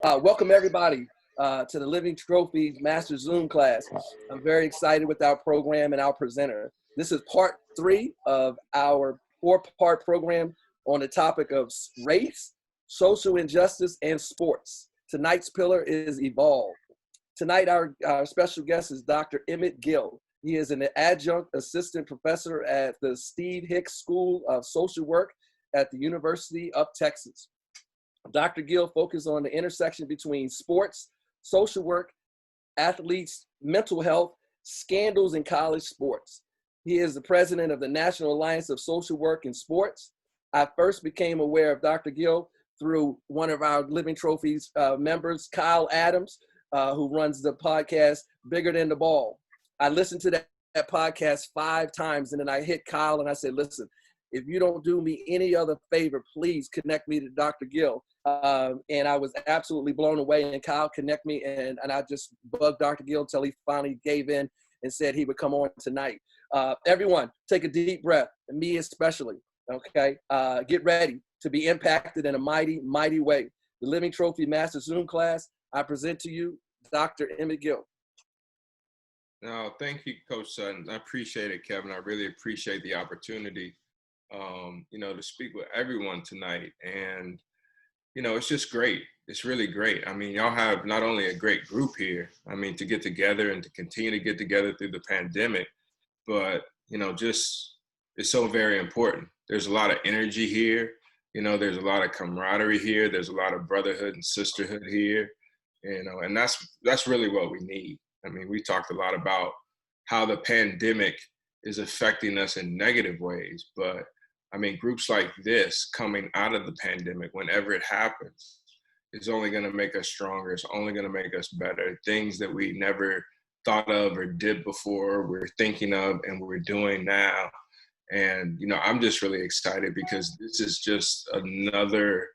Welcome everybody to the Living Trophies Master Zoom class. I'm very excited with our program and our presenter. This is part 3 of our 4-part program on the topic of race, social injustice, and sports. Tonight's pillar is Evolve. Tonight, our special guest is Dr. Emmett Gill. He is an adjunct assistant professor at the Steve Hicks School of Social Work at the University of Texas. Dr. Gill focuses on the intersection between sports, social work, athletes, mental health, scandals in college sports. He is the president of the National Alliance of Social Work in Sports. I first became aware of Dr. Gill through one of our Living Trophies members, Kyle Adams, who runs the podcast Bigger Than the Ball. I listened to that podcast 5 times, and then I hit Kyle and I said, listen, if you don't do me any other favor, please connect me to Dr. Gill. And I was absolutely blown away, and Kyle connect me, and I just bugged Dr. Gill until he finally gave in and said he would come on tonight. Everyone, take a deep breath, and me especially, okay? Get ready to be impacted in a mighty, mighty way. The Living Trophy Master Zoom class, I present to you Dr. Emmett Gill. No, thank you, Coach Sutton. I appreciate it, Kevin. I really appreciate the opportunity, to speak with everyone tonight. And, it's just great. It's really great. I mean, y'all have not only a great group here, to get together and to continue to get together through the pandemic, but, just it's so very important. There's a lot of energy here. There's a lot of camaraderie here. There's a lot of brotherhood and sisterhood here, and that's really what we need. We talked a lot about how the pandemic is affecting us in negative ways, but groups like this coming out of the pandemic, whenever it happens, is only going to make us stronger. It's only going to make us better. Things that we never thought of or did before, we're thinking of and we're doing now. And, I'm just really excited because this is just another,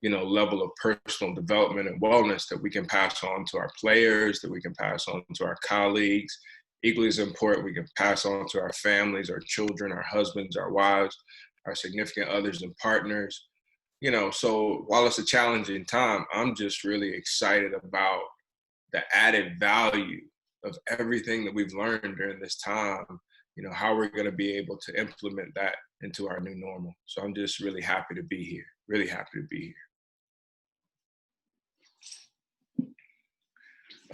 level of personal development and wellness that we can pass on to our players, that we can pass on to our colleagues. Equally as important, we can pass on to our families, our children, our husbands, our wives, our significant others and partners. So while it's a challenging time, I'm just really excited about the added value of everything that we've learned during this time, how we're going to be able to implement that into our new normal. So I'm just really happy to be here, really happy to be here.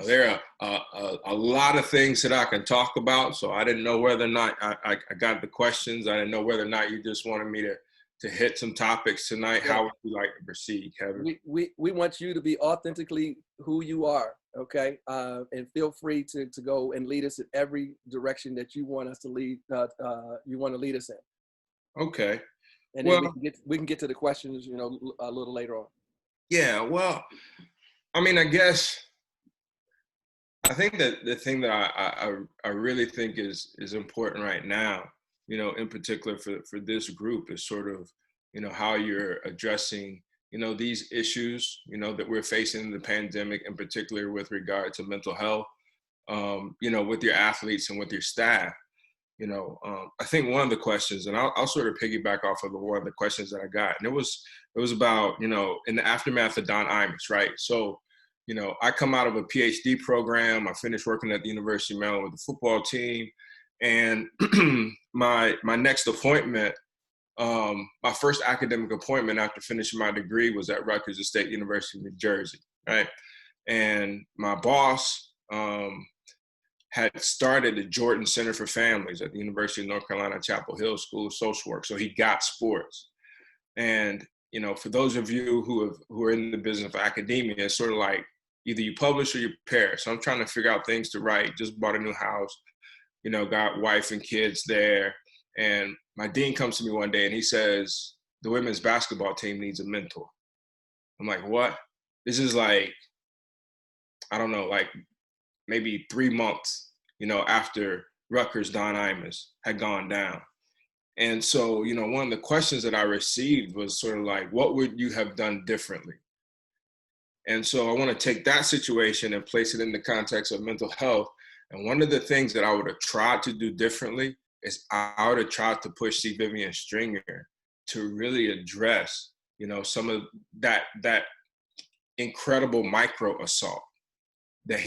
There are a lot of things that I can talk about, so I didn't know whether or not I got the questions. I didn't know whether or not you just wanted me to hit some topics tonight. Yeah. How would you like to proceed, Kevin? We want you to be authentically who you are, okay? And feel free to go and lead us in every direction that you want us to lead. You want to lead us in. Okay. And then we can get to the questions, a little later on. Yeah. Well, I think that the thing that I really think is important right now, in particular for this group, is sort of, how you're addressing, these issues, that we're facing in the pandemic, in particular with regard to mental health, with your athletes and with your staff. I think one of the questions, and I'll sort of piggyback off of one of the questions that I got, and it was about, in the aftermath of Don Imus, right? So, I come out of a PhD program. I finished working at the University of Maryland with the football team. And my next appointment, my first academic appointment after finishing my degree was at Rutgers State University of New Jersey, right? And my boss had started the Jordan Center for Families at the University of North Carolina, Chapel Hill School of Social Work. So he got sports. And, for those of you who are in the business of academia, it's sort of like, either you publish or you perish. So I'm trying to figure out things to write. Just bought a new house, got wife and kids there. And my dean comes to me one day and he says, the women's basketball team needs a mentor. I'm like, what? This is like, I don't know, like maybe 3 months, after Rutgers Don Imus had gone down. And so, one of the questions that I received was sort of like, what would you have done differently? And so I want to take that situation and place it in the context of mental health. And one of the things that I would have tried to do differently is I would have tried to push C. Vivian Stringer to really address, some of that incredible micro assault that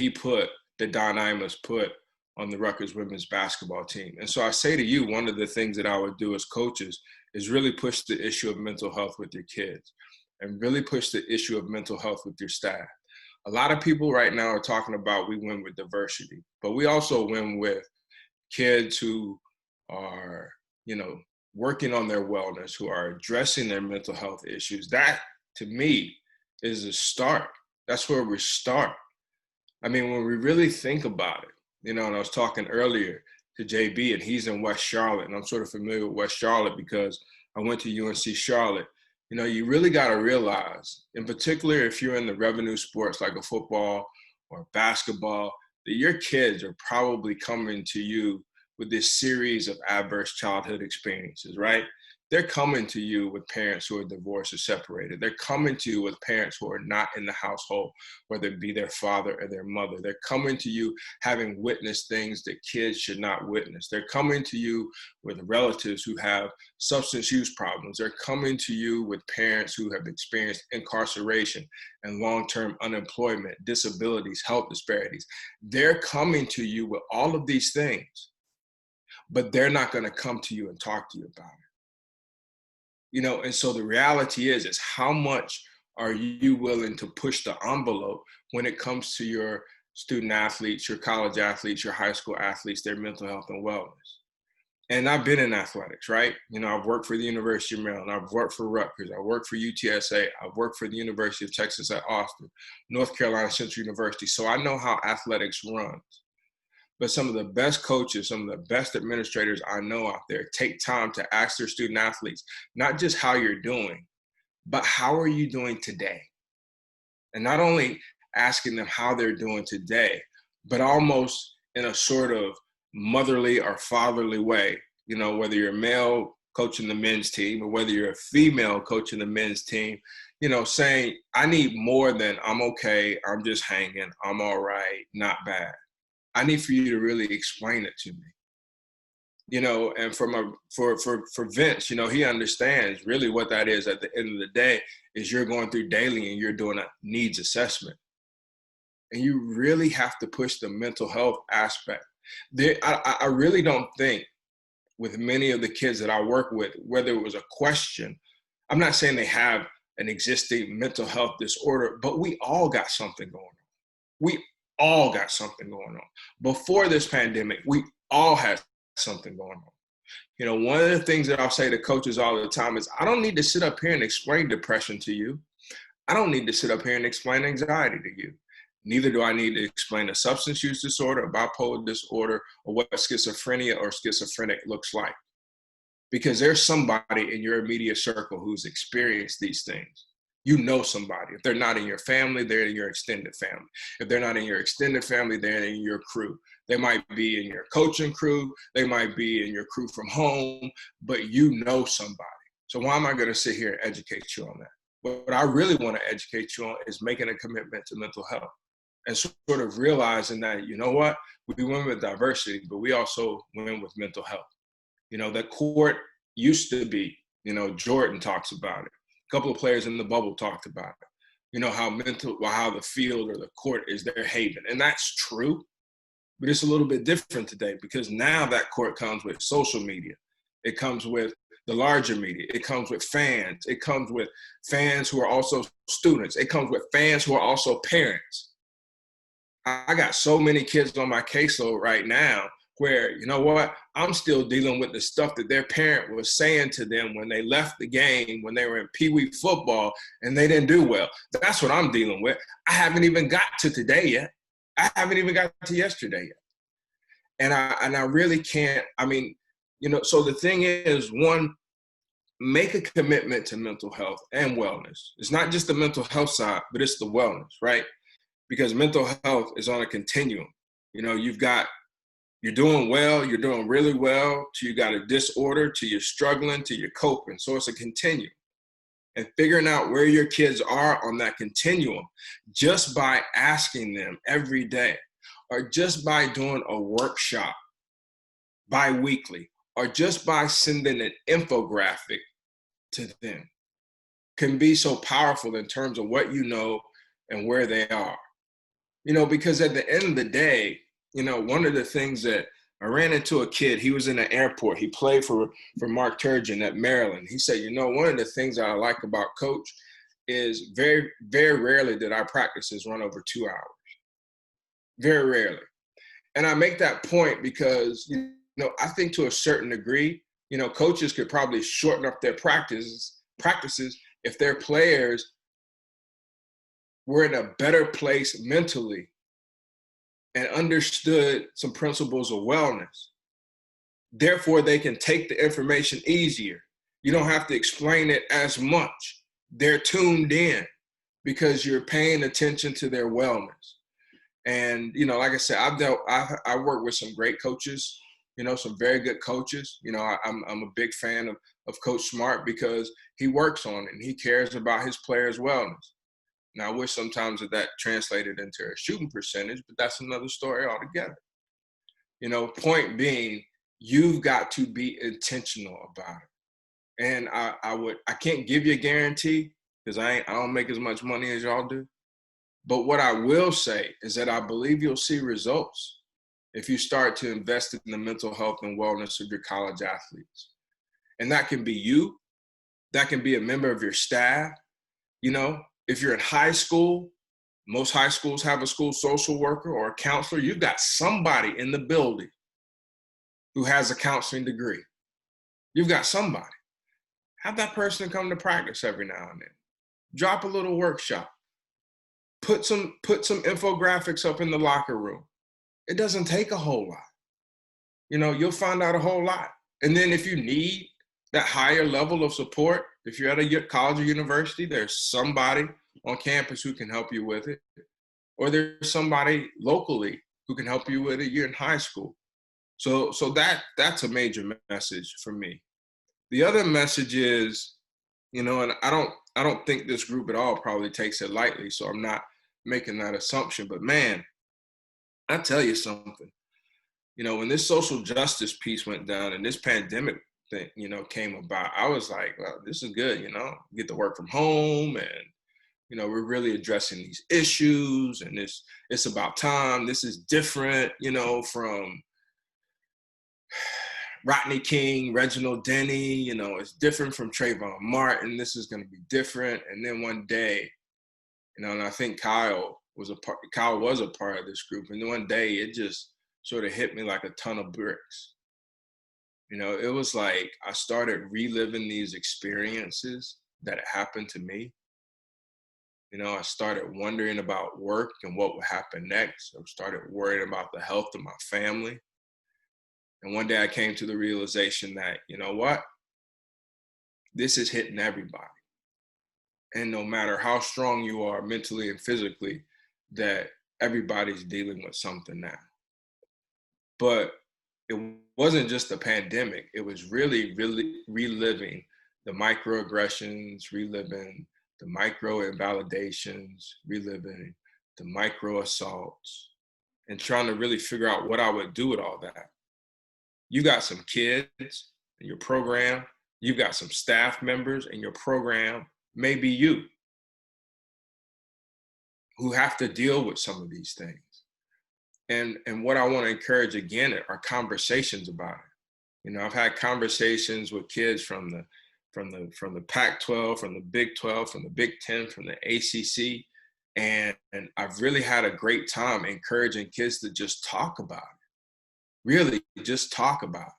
Don Imus put on the Rutgers women's basketball team. And so I say to you, one of the things that I would do as coaches is really push the issue of mental health with your kids and really push the issue of mental health with your staff. A lot of people right now are talking about we win with diversity, but we also win with kids who are, working on their wellness, who are addressing their mental health issues. That, to me, is a start. That's where we start. I mean, when we really think about it, and I was talking earlier to JB, and he's in West Charlotte, and I'm sort of familiar with West Charlotte because I went to UNC Charlotte. You really got to realize, in particular, if you're in the revenue sports like a football or basketball, that your kids are probably coming to you with this series of adverse childhood experiences, right? They're coming to you with parents who are divorced or separated. They're coming to you with parents who are not in the household, whether it be their father or their mother. They're coming to you having witnessed things that kids should not witness. They're coming to you with relatives who have substance use problems. They're coming to you with parents who have experienced incarceration and long-term unemployment, disabilities, health disparities. They're coming to you with all of these things, but they're not going to come to you and talk to you about it. And so the reality is how much are you willing to push the envelope when it comes to your student athletes, your college athletes, your high school athletes, their mental health and wellness? And I've been in athletics, right? I've worked for the University of Maryland. I've worked for Rutgers. I worked for UTSA. I've worked for the University of Texas at Austin, North Carolina Central University. So I know how athletics runs. But some of the best coaches, some of the best administrators I know out there take time to ask their student athletes, not just how you're doing, but how are you doing today? And not only asking them how they're doing today, but almost in a sort of motherly or fatherly way, whether you're a male coaching the men's team or whether you're a female coaching the men's team, saying, I need more than I'm okay, I'm just hanging, I'm all right, not bad. I need for you to really explain it to me, and for Vince, he understands really what that is at the end of the day is you're going through daily and you're doing a needs assessment. And you really have to push the mental health aspect. I really don't think with many of the kids that I work with, whether it was a question, I'm not saying they have an existing mental health disorder, but we all got something going on. We all got something going on. Before this pandemic, we all had something going on. One of the things that I'll say to coaches all the time is, I don't need to sit up here and explain depression to you. I don't need to sit up here and explain anxiety to you. Neither do I need to explain a substance use disorder, a bipolar disorder, or what schizophrenia or schizophrenic looks like. Because there's somebody in your immediate circle who's experienced these things. Somebody. If they're not in your family, they're in your extended family. If they're not in your extended family, they're in your crew. They might be in your coaching crew. They might be in your crew from home, but somebody. So why am I going to sit here and educate you on that? What I really want to educate you on is making a commitment to mental health and sort of realizing that, we win with diversity, but we also win with mental health. The court used to be, Jordan talks about it. A couple of players in the bubble talked about it. How the field or the court is their haven. And that's true, but it's a little bit different today because now that court comes with social media. It comes with the larger media. It comes with fans. It comes with fans who are also students. It comes with fans who are also parents. I got so many kids on my caseload right now where, I'm still dealing with the stuff that their parent was saying to them when they left the game, when they were in Pee-wee football and they didn't do well. That's what I'm dealing with. I haven't even got to today yet. I haven't even got to yesterday yet. And I really can't, so the thing is, one, make a commitment to mental health and wellness. It's not just the mental health side, but it's the wellness, right? Because mental health is on a continuum. You're doing well, you're doing really well, to you got a disorder, to you're struggling, to you're coping. So it's a continuum. And figuring out where your kids are on that continuum just by asking them every day, or just by doing a workshop bi-weekly, or just by sending an infographic to them can be so powerful in terms of what you know and where they are. Because at the end of the day, one of the things that I ran into a kid, he was in the airport. He played for Mark Turgeon at Maryland. He said, one of the things that I like about coach is very, very rarely did our practices run over 2 hours. Very rarely. And I make that point because, I think to a certain degree, coaches could probably shorten up their practices if their players were in a better place mentally and understood some principles of wellness. Therefore, they can take the information easier. You don't have to explain it as much. They're tuned in because you're paying attention to their wellness. And, like I said, I work with some great coaches, some very good coaches. I'm a big fan of Coach Smart because he works on it and he cares about his players' wellness. Now, I wish sometimes that translated into a shooting percentage, but that's another story altogether. Point being, you've got to be intentional about it. And I can't give you a guarantee because I don't make as much money as y'all do. But what I will say is that I believe you'll see results if you start to invest in the mental health and wellness of your college athletes. And that can be you. That can be a member of your staff. If you're in high school, most high schools have a school social worker or a counselor. You've got somebody in the building who has a counseling degree. You've got somebody. Have that person come to practice every now and then. Drop a little workshop. Put some infographics up in the locker room. It doesn't take a whole lot. You'll find out a whole lot. And then if you need that higher level of support, if you're at a college or university, there's somebody on campus who can help you with it. Or there's somebody locally who can help you with it. You're in high school. So that's a major message for me. The other message is, and I don't think this group at all probably takes it lightly, so I'm not making that assumption. But man, I tell you something. When this social justice piece went down and this pandemic thing, came about, I was like, well, this is good, get to work from home and, we're really addressing these issues and it's about time. This is different, from Rodney King, Reginald Denny, it's different from Trayvon Martin. This is going to be different. And then one day, and I think Kyle was a part of this group. And then one day it just sort of hit me like a ton of bricks. It was like I started reliving these experiences that had happened to me. I started wondering about work and what would happen next. I started worrying about the health of my family. And one day I came to the realization that, what? This is hitting everybody. And no matter how strong you are mentally and physically, that everybody's dealing with something now. But it wasn't just a pandemic. It was really, really reliving the microaggressions, reliving the micro invalidations, reliving the micro assaults, and trying to really figure out what I would do with all that. You got some kids in your program. You've got some staff members in your program, maybe you, who have to deal with some of these things. And what I want to encourage again are conversations about it. I've had conversations with kids from the Pac-12, from the Big 12, from the Big 10, from the ACC, and I've really had a great time encouraging kids to just talk about it. Really, just talk about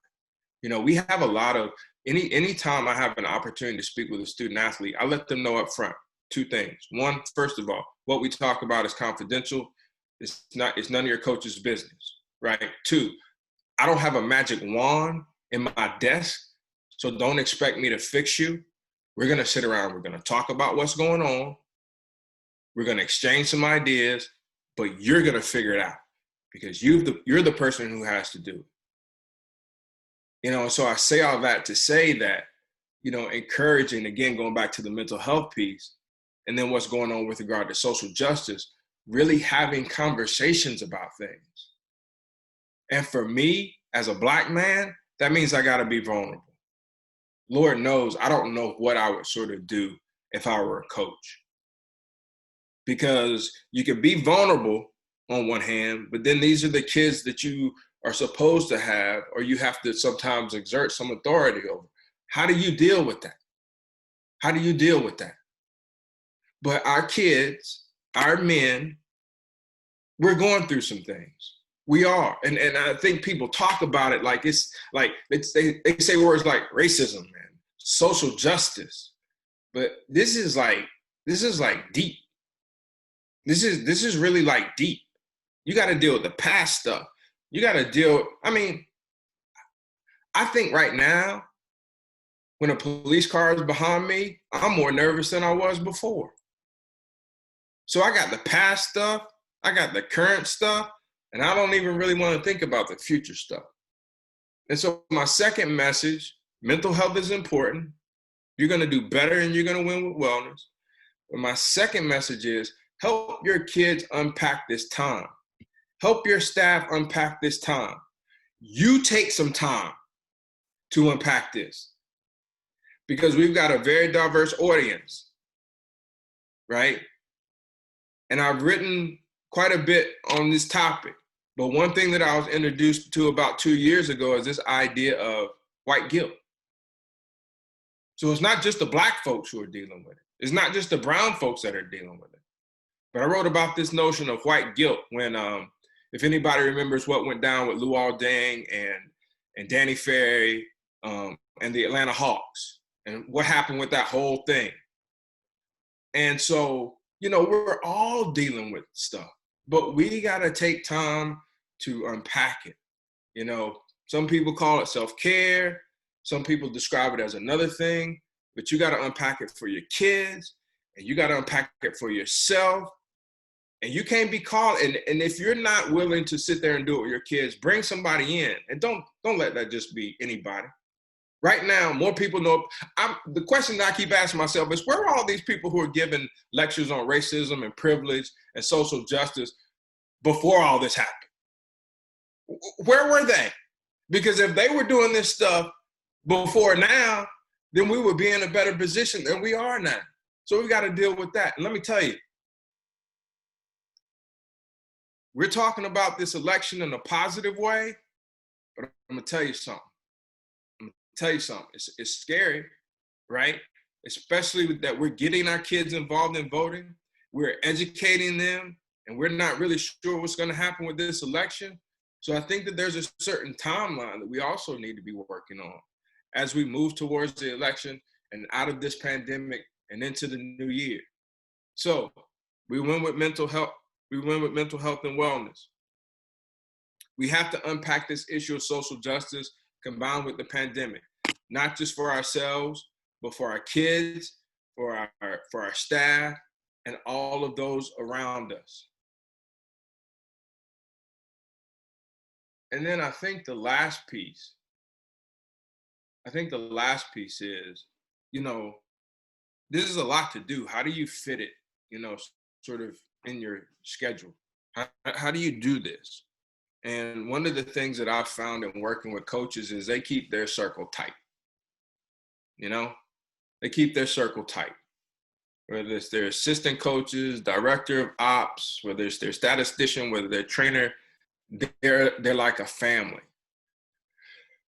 it. We have a lot of anytime I have an opportunity to speak with a student athlete, I let them know up front two things. One, first of all, what we talk about is confidential. It's none of your coach's business, right? Two, I don't have a magic wand in my desk, so don't expect me to fix you. We're going to sit around. We're going to talk about what's going on. We're going to exchange some ideas, but you're going to figure it out because you're the person who has to do it. So I say all that to say that, encouraging, again, going back to the mental health piece, and then what's going on with regard to social justice, really having conversations about things. And for me, as a Black man, that means I got to be vulnerable. Lord knows, I don't know what I would sort of do if I were a coach. because you can be vulnerable on one hand, but then these are the kids that you are supposed to have, or you have to sometimes exert some authority over. How do you deal with that? How do you deal with that? But our kids, our men, we're going through some things. We are. And I think people talk about it like it's like they say words like racism and social justice. But this is like deep. This is really like deep. You got to deal with the past stuff. You got to deal. I mean, I think right now, when a police car is behind me, I'm more nervous than I was before. So I got the past stuff, I got the current stuff, and I don't even really want to think about the future stuff. And so my second message, mental health is important. You're going to do better and you're going to win with wellness. But my second message is help your kids unpack this time. Help your staff unpack this time. You take some time to unpack this, because we've got a very diverse audience, right? And I've written quite a bit on this topic. But one thing that I was introduced to about 2 years ago is this idea of white guilt. So it's not just the Black folks who are dealing with it. It's not just the brown folks that are dealing with it. But I wrote about this notion of white guilt when, if anybody remembers what went down with Luol Deng and Danny Ferry and the Atlanta Hawks and what happened with that whole thing. And so, you know, we're all dealing with stuff, but we got to take time to unpack it. You know, some people call it self-care. Some people describe it as another thing, but you got to unpack it for your kids and you got to unpack it for yourself. And you can't be called. And if you're not willing to sit there and do it with your kids, bring somebody in, and don't let that just be anybody. Right now, more people know. The question that I keep asking myself is, where are all these people who are giving lectures on racism and privilege and social justice before all this happened? Where were they? Because if they were doing this stuff before now, then we would be in a better position than we are now. So we got to deal with that. And let me tell you, we're talking about this election in a positive way, but I'm going to tell you something. It's scary, right? Especially that we're getting our kids involved in voting. We're educating them, and we're not really sure what's going to happen with this election. So I think that there's a certain timeline that we also need to be working on as we move towards the election and out of this pandemic and into the new year. So we went with mental health. We went with mental health and wellness. We have to unpack this issue of social justice combined with the pandemic, not just for ourselves, but for our kids, for our staff, and all of those around us. And then I think the last piece is, you know, this is a lot to do. How do you fit it, you know, sort of in your schedule? How do you do this? And one of the things that I've found in working with coaches is they keep their circle tight. You know, they keep their circle tight. Whether it's their assistant coaches, director of ops, whether it's their statistician, whether their trainer, they're like a family.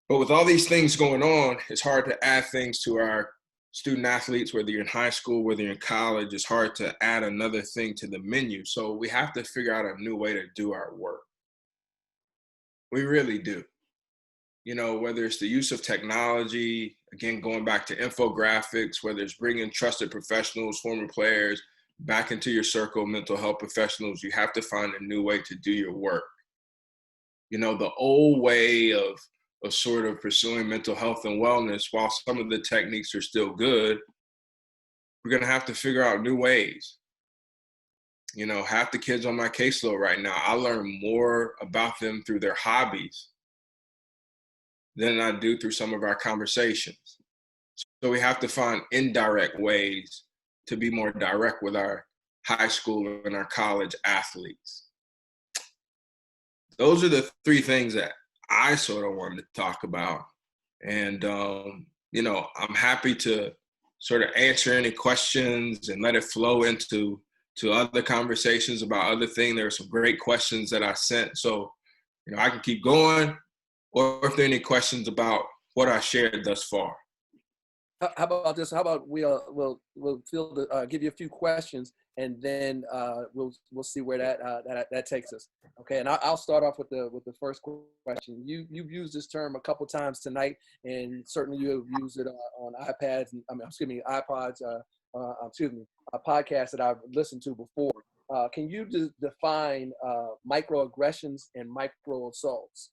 But with all these things going on, it's hard to add things to our student athletes, whether you're in high school, whether you're in college. It's hard to add another thing to the menu. So we have to figure out a new way to do our work. We really do. You know, whether it's the use of technology, again, going back to infographics, whether it's bringing trusted professionals, former players, back into your circle, mental health professionals, you have to find a new way to do your work. You know, the old way of sort of pursuing mental health and wellness, while some of the techniques are still good, we're going to have to figure out new ways. You know, half the kids on my caseload right now, I learn more about them through their hobbies than I do through some of our conversations. So we have to find indirect ways to be more direct with our high school and our college athletes. Those are the three things that I sort of wanted to talk about. And, you know, I'm happy to sort of answer any questions and let it flow into to other conversations about other things. There are some great questions that I sent. So, I can keep going, or if there are any questions about what I shared thus far. How about this? How about we'll give you a few questions, and then we'll see where that takes us. Okay, and I'll start off with the first question. You've used this term a couple times tonight, and certainly you have used it on iPads. iPods. Podcasts that I've listened to before. Can you define microaggressions and micro assaults?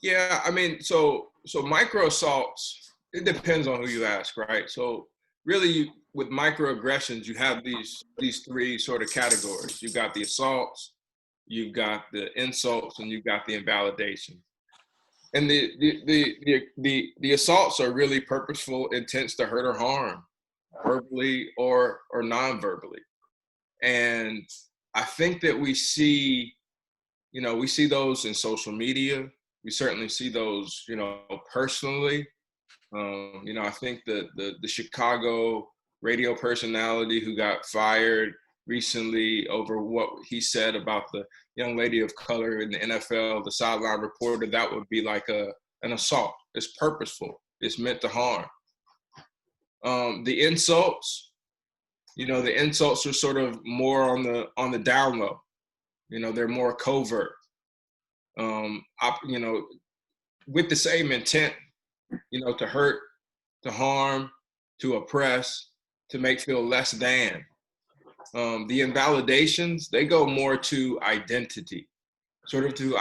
Yeah, I mean, so micro assaults, it depends on who you ask, right? So really, with microaggressions, you have these three sort of categories. You've got the assaults, you've got the insults, and you've got the invalidation. And the assaults are really purposeful intents to hurt or harm, verbally or non-verbally. And I think that we see those in social media. We certainly see those, personally. I think the Chicago radio personality who got fired recently over what he said about the young lady of color in the NFL, the sideline reporter, that would be like an assault. It's purposeful. It's meant to harm. The insults, the insults are sort of more on the down low. They're more covert. With the same intent, to hurt, to harm, to oppress, to make feel less than. The invalidations, they go more to identity, sort of to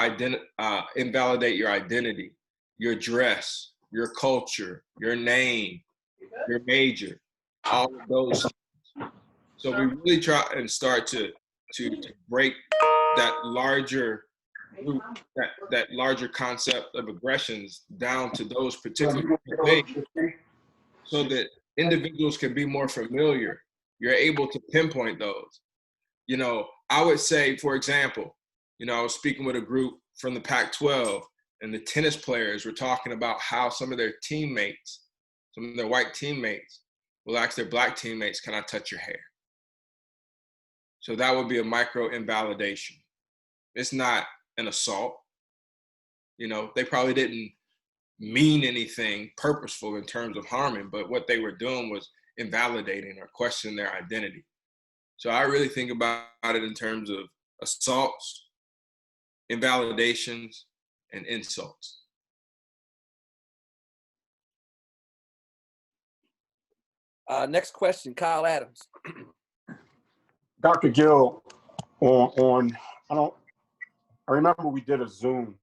invalidate your identity, your dress, your culture, your name, your major, all of those things. So we really try and start to break that larger group, that larger concept of aggressions down to those particular things, so that individuals can be more familiar. You're able to pinpoint those. I would say, for example, I was speaking with a group from the Pac-12, and the tennis players were talking about how some of their white teammates will ask their black teammates, "Can I touch your hair?" So that would be a micro invalidation. It's not an assault. They probably didn't mean anything purposeful in terms of harming, but what they were doing was invalidating or questioning their identity. So I really think about it in terms of assaults, invalidations, and insults. Next question, Kyle Adams. Dr. Gill, I remember we did a Zoom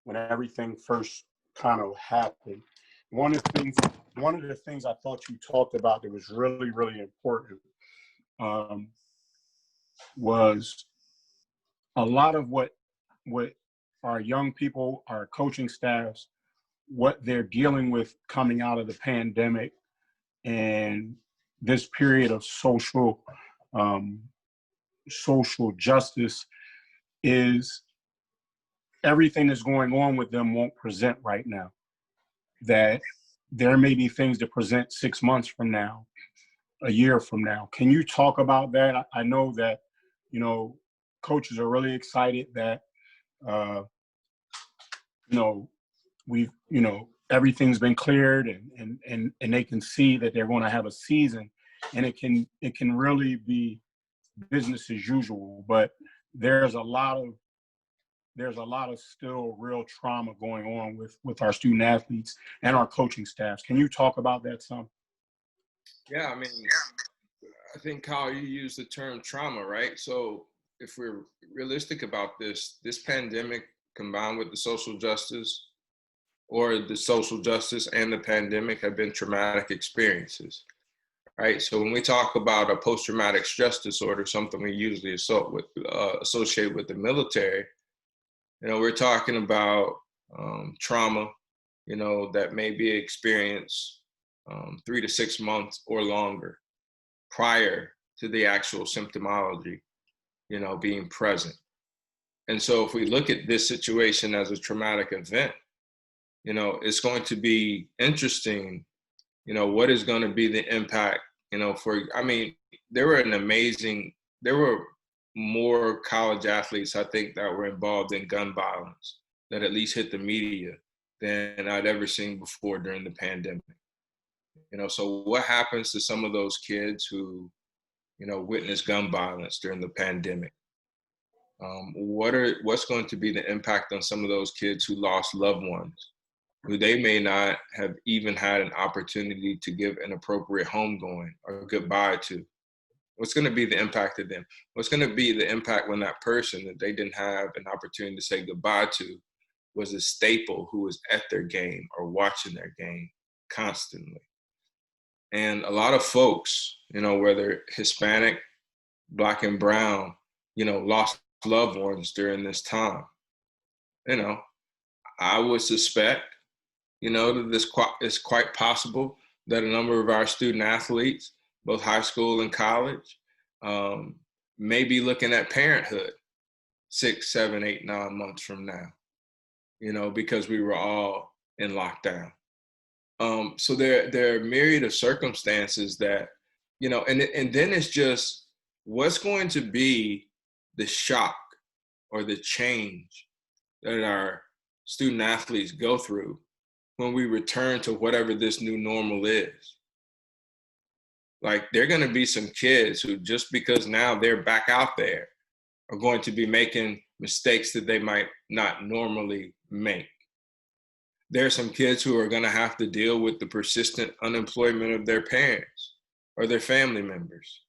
when everything first kind of happened. One of the things I thought you talked about that was really, really important was a lot of what our young people, our coaching staffs, what they're dealing with coming out of the pandemic and this period of social justice is everything that's going on with them won't present right now. That there may be things to present 6 months from now, a year from now. Can you talk about that? I know that, coaches are really excited that, we've, everything's been cleared and they can see that they're going to have a season, and it can really be business as usual. But there's a lot of still real trauma going on with our student athletes and our coaching staffs. Can you talk about that some? Yeah, I mean, I think, Kyle, you used the term trauma, right? So if we're realistic about this pandemic combined with the social justice, or the social justice and the pandemic, have been traumatic experiences, right? So when we talk about a post-traumatic stress disorder, something we usually associate with the military, we're talking about trauma, that may be experienced 3 to 6 months or longer prior to the actual symptomology, being present. And so if we look at this situation as a traumatic event, it's going to be interesting, what is going to be the impact, there were more college athletes, I think, that were involved in gun violence that at least hit the media than I'd ever seen before during the pandemic. So what happens to some of those kids who, witnessed gun violence during the pandemic? What's going to be the impact on some of those kids who lost loved ones, who they may not have even had an opportunity to give an appropriate homegoing or goodbye to? What's going to be the impact of them? What's going to be the impact when that person that they didn't have an opportunity to say goodbye to was a staple who was at their game or watching their game constantly? And a lot of folks, whether Hispanic, Black and brown, lost loved ones during this time. I would suspect, that it's quite possible that a number of our student athletes, both high school and college, may be looking at parenthood 6, 7, 8, 9 months from now, because we were all in lockdown. So there are a myriad of circumstances that, and then it's just, what's going to be the shock or the change that our student athletes go through when we return to whatever this new normal is? Like, there are going to be some kids who, just because now they're back out there, are going to be making mistakes that they might not normally make. There are some kids who are going to have to deal with the persistent unemployment of their parents or their family members.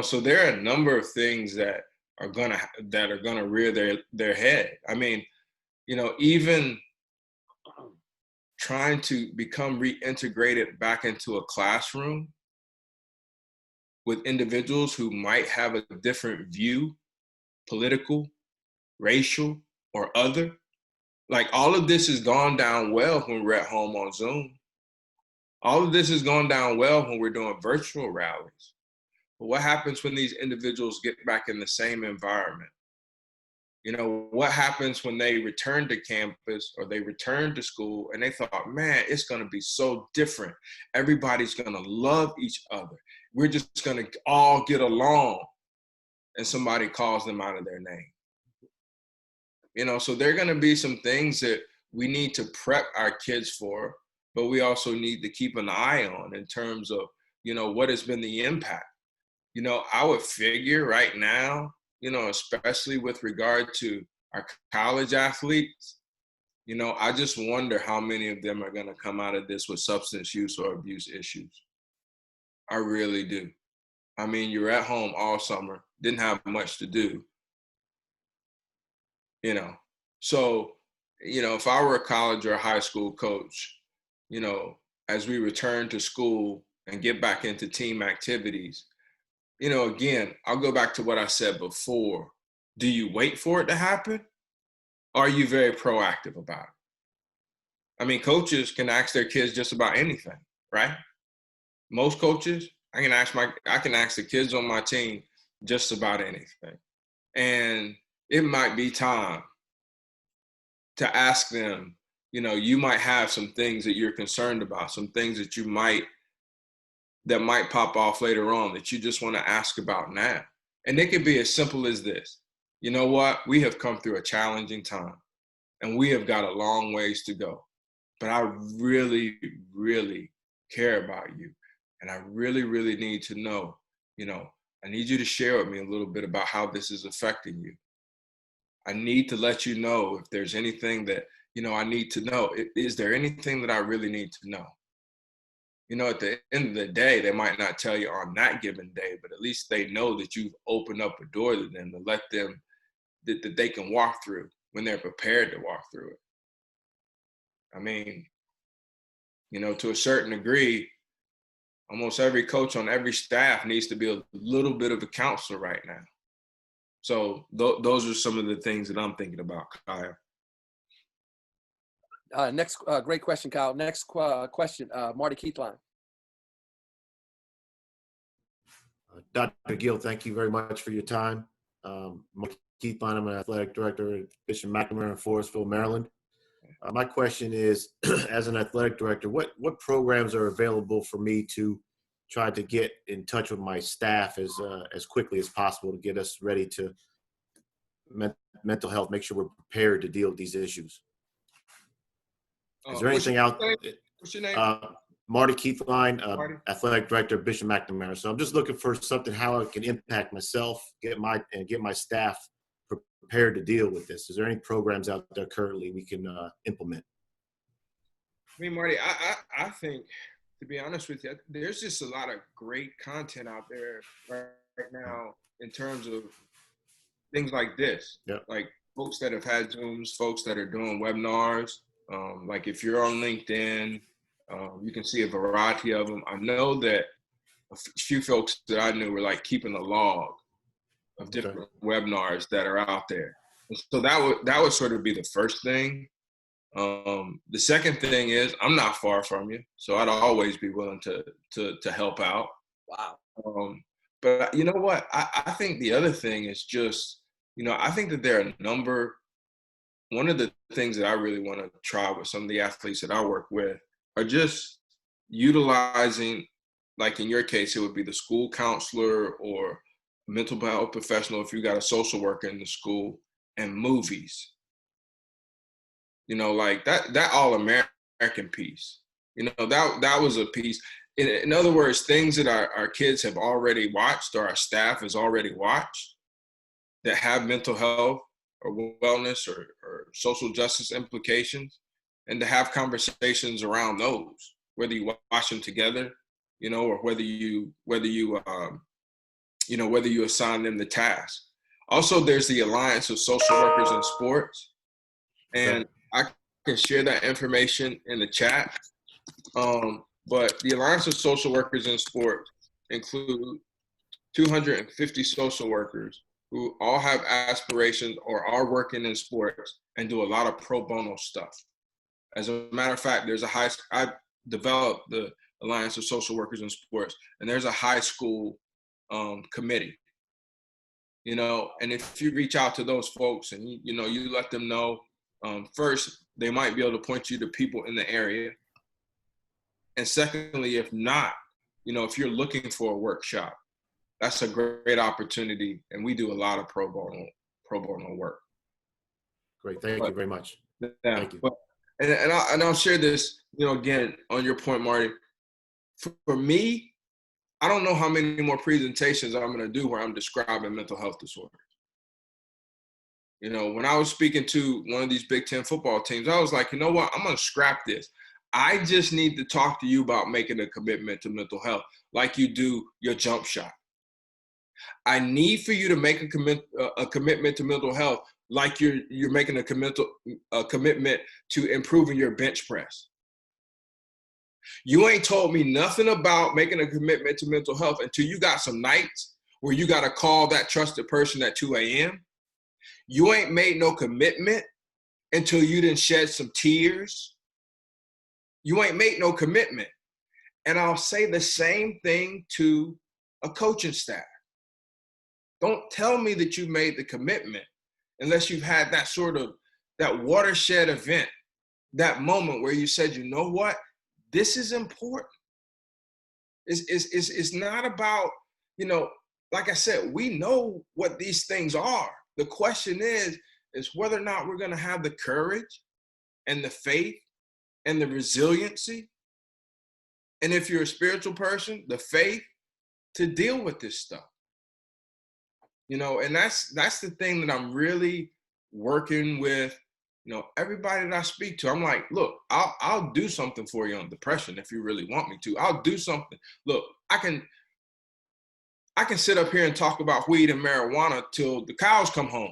So there are a number of things that are gonna rear their head. I mean, even trying to become reintegrated back into a classroom with individuals who might have a different view, political, racial, or other. Like, all of this has gone down well when we're at home on Zoom. All of this has gone down well when we're doing virtual rallies. But what happens when these individuals get back in the same environment? What happens when they return to campus or they return to school and they thought, man, it's going to be so different. Everybody's going to love each other. We're just going to all get along. And somebody calls them out of their name. So there are going to be some things that we need to prep our kids for, but we also need to keep an eye on in terms of, what has been the impact. I would figure right now, especially with regard to our college athletes, I just wonder how many of them are going to come out of this with substance use or abuse issues. I really do. I mean, you're at home all summer, didn't have much to do, So, if I were a college or a high school coach, as we return to school and get back into team activities, again, I'll go back to what I said before. Do you wait for it to happen? Or are you very proactive about it? I mean, coaches can ask their kids just about anything, right? Most coaches, I can ask the kids on my team just about anything. And it might be time to ask them, you might have some things that you're concerned about, some things that that might pop off later on that you just want to ask about now. And it could be as simple as this. You know what? We have come through a challenging time and we have got a long ways to go. But I really, really care about you. And I really, really need to know, I need you to share with me a little bit about how this is affecting you. I need to let you know if there's anything that, I need to know. Is there anything that I really need to know? At the end of the day, they might not tell you on that given day, but at least they know that you've opened up a door to them to let them, that they can walk through when they're prepared to walk through it. I mean, to a certain degree, almost every coach on every staff needs to be a little bit of a counselor right now. So those are some of the things that I'm thinking about, Kyle. Next, great question, Kyle. Next question, Marty Keithline. Dr. Gill, thank you very much for your time. Marty Keithline, I'm an athletic director at Bishop McNamara in Forestville, Maryland. My question is, as an athletic director, what programs are available for me to tried to get in touch with my staff as quickly as possible to get us ready to mental health, make sure we're prepared to deal with these issues. Is there anything out? What's your name? Marty Keithline, Marty? Athletic Director, Bishop McNamara. So I'm just looking for something how it can impact myself, get my staff prepared to deal with this. Is there any programs out there currently we can implement? I mean, Marty, I think, to be honest with you, there's just a lot of great content out there right now in terms of things like this. Yep. Like folks that have had Zooms, folks that are doing webinars. Like if you're on LinkedIn, you can see a variety of them. I know that a few folks that I knew were like keeping a log of different webinars that are out there. And so that would sort of be the first thing. The second thing is I'm not far from you, so I'd always be willing to help out. Wow. But you know what? I think the other thing is just, I think that there are one of the things that I really want to try with some of the athletes that I work with are just utilizing, like in your case, it would be the school counselor or mental health professional if you got a social worker in the school, and movies. Like that all-American piece. That was a piece. In other words, things that our kids have already watched or our staff has already watched that have mental health or wellness or social justice implications, and to have conversations around those, whether you watch them together, or whether you assign them the task. Also, there's the Alliance of Social Workers in Sports, and I can share that information in the chat. But the Alliance of Social Workers in Sports include 250 social workers who all have aspirations or are working in sports and do a lot of pro bono stuff. As a matter of fact, I developed the Alliance of Social Workers in Sports, and there's a high school committee. And if you reach out to those folks and you let them know, first, they might be able to point you to people in the area. And secondly, if not, if you're looking for a workshop, that's a great opportunity. And we do a lot of pro bono work. Great. Thank you very much. Yeah, Thank you. And I'll share this, again, on your point, Marty. For me, I don't know how many more presentations I'm going to do where I'm describing mental health disorders. When I was speaking to one of these Big Ten football teams, I was like, you know what? I'm going to scrap this. I just need to talk to you about making a commitment to mental health like you do your jump shot. I need for you to make a commitment to mental health like you're making a commitment to improving your bench press. You ain't told me nothing about making a commitment to mental health until you got some nights where you got to call that trusted person at 2 a.m. You ain't made no commitment until you didn't shed some tears. You ain't made no commitment. And I'll say the same thing to a coaching staff. Don't tell me that you made the commitment unless you've had that watershed event, that moment where you said, you know what, this is important. It's not about, like I said, we know what these things are. The question is whether or not we're going to have the courage and the faith and the resiliency. And if you're a spiritual person, the faith to deal with this stuff. And that's the thing that I'm really working with, everybody that I speak to. I'm like, look, I'll do something for you on depression if you really want me to. I'll do something. Look, I can sit up here and talk about weed and marijuana till the cows come home.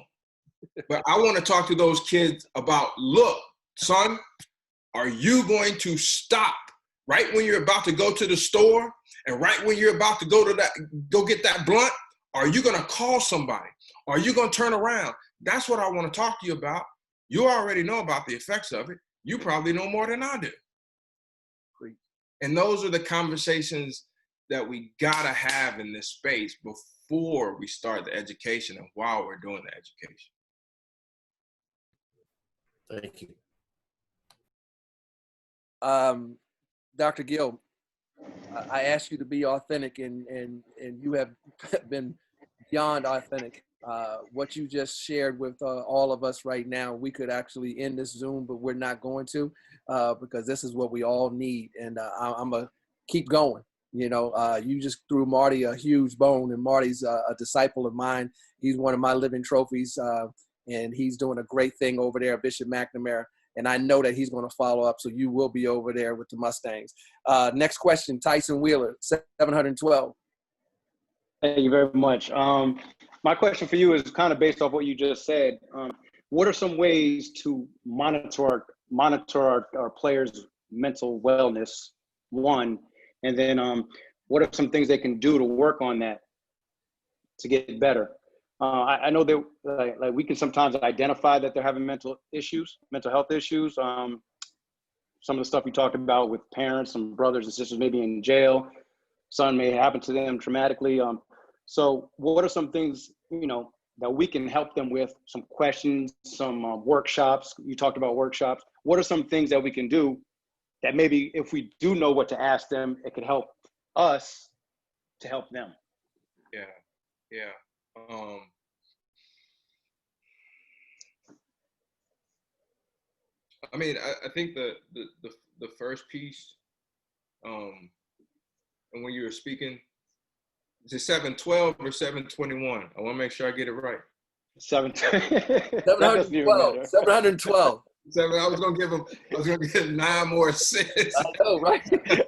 But I want to talk to those kids about, look, son, are you going to stop right when you're about to go to the store and right when you're about to go get that blunt? Are you going to call somebody? Are you going to turn around? That's what I want to talk to you about. You already know about the effects of it. You probably know more than I do. Great. And those are the conversations that we got to have in this space before we start the education and while we're doing the education. Thank you. Dr. Gill, I ask you to be authentic, and you have been beyond authentic. What you just shared with all of us right now, we could actually end this Zoom, but we're not going to, because this is what we all need. And I'm going to keep going. You know, you just threw Marty a huge bone, and Marty's a disciple of mine. He's one of my living trophies, and he's doing a great thing over there at Bishop McNamara. And I know that he's going to follow up, so you will be over there with the Mustangs. Next question, Tyson Wheeler, 712. Thank you very much. My question for you is kind of based off what you just said. What are some ways to monitor our players' mental wellness, one, and then what are some things they can do to work on that to get better? I know that like we can sometimes identify that they're having mental health issues. Some of the stuff you talked about with parents, some brothers and sisters maybe in jail, something may happen to them traumatically. So what are some things, you know, that we can help them with? Some questions, some workshops. You talked about workshops. What are some things that we can do that maybe if we do know what to ask them, it could help us to help them? Yeah. I mean, I think the first piece, and when you were speaking, is it 712 or 721? I want to make sure I get it right. 712. 712. I was gonna give him 9 more assists. I know, right?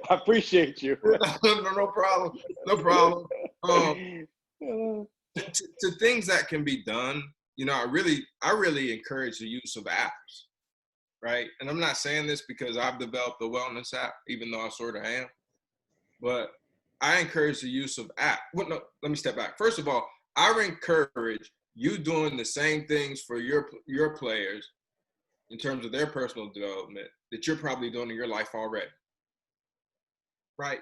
I appreciate you. No problem. To things that can be done, you know, I really encourage the use of apps, right? And I'm not saying this because I've developed a wellness app, even though I sort of am, but I encourage the use of app. Well, no, let me step back. First of all, I encourage you doing the same things for your players in terms of their personal development that you're probably doing in your life already, right?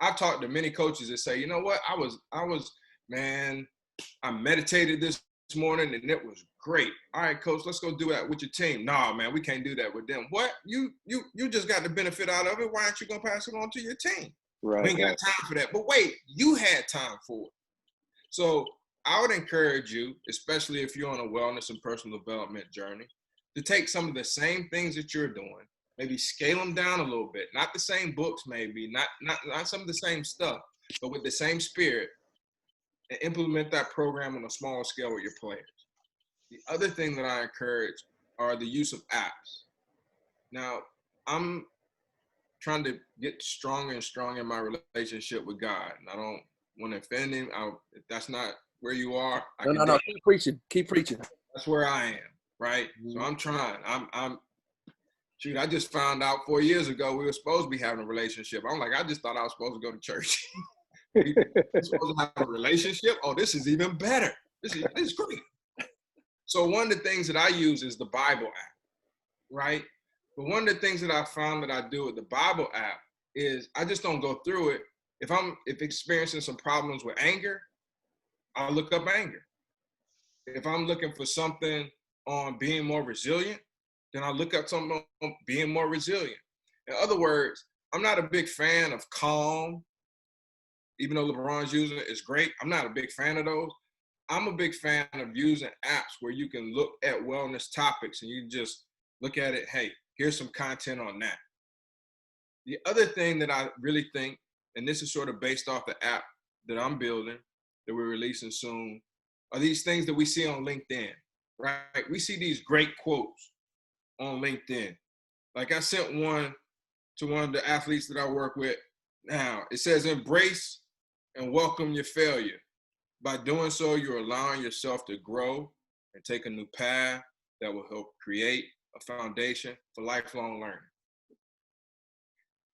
I've talked to many coaches that say, you know what, man, I meditated this morning and it was great. All right, coach, let's go do that with your team. No, man, we can't do that with them. What? You just got the benefit out of it. Why aren't you gonna pass it on to your team? Right. We ain't got time for that. But wait, you had time for it. So I would encourage you, especially if you're on a wellness and personal development journey, to take some of the same things that you're doing, maybe scale them down a little bit. Not the same books, maybe, not some of the same stuff, but with the same spirit, and implement that program on a smaller scale with your players. The other thing that I encourage are the use of apps. Now, I'm trying to get stronger and stronger in my relationship with God. And I don't want to offend him. If that's not where you are, No. Keep preaching. That's where I am, right? So I'm trying. Shoot, I just found out 4 years ago we were supposed to be having a relationship. I'm like, I just thought I was supposed to go to church. We're supposed to have a relationship? Oh, this is even better. This is great. So one of the things that I use is the Bible app, right? But one of the things that I found that I do with the Bible app is I just don't go through it. If experiencing some problems with anger, I'll look up anger. If I'm looking for something on being more resilient, then I'll look up something on being more resilient. In other words, I'm not a big fan of Calm, even though LeBron's using it, it's great. I'm not a big fan of those. I'm a big fan of using apps where you can look at wellness topics and you just look at it, hey, here's some content on that. The other thing that I really think, and this is sort of based off the app that I'm building, that we're releasing soon, are these things that we see on LinkedIn, right? We see these great quotes on LinkedIn. Like I sent one to one of the athletes that I work with now. It says, embrace and welcome your failure. By doing so, you're allowing yourself to grow and take a new path that will help create a foundation for lifelong learning.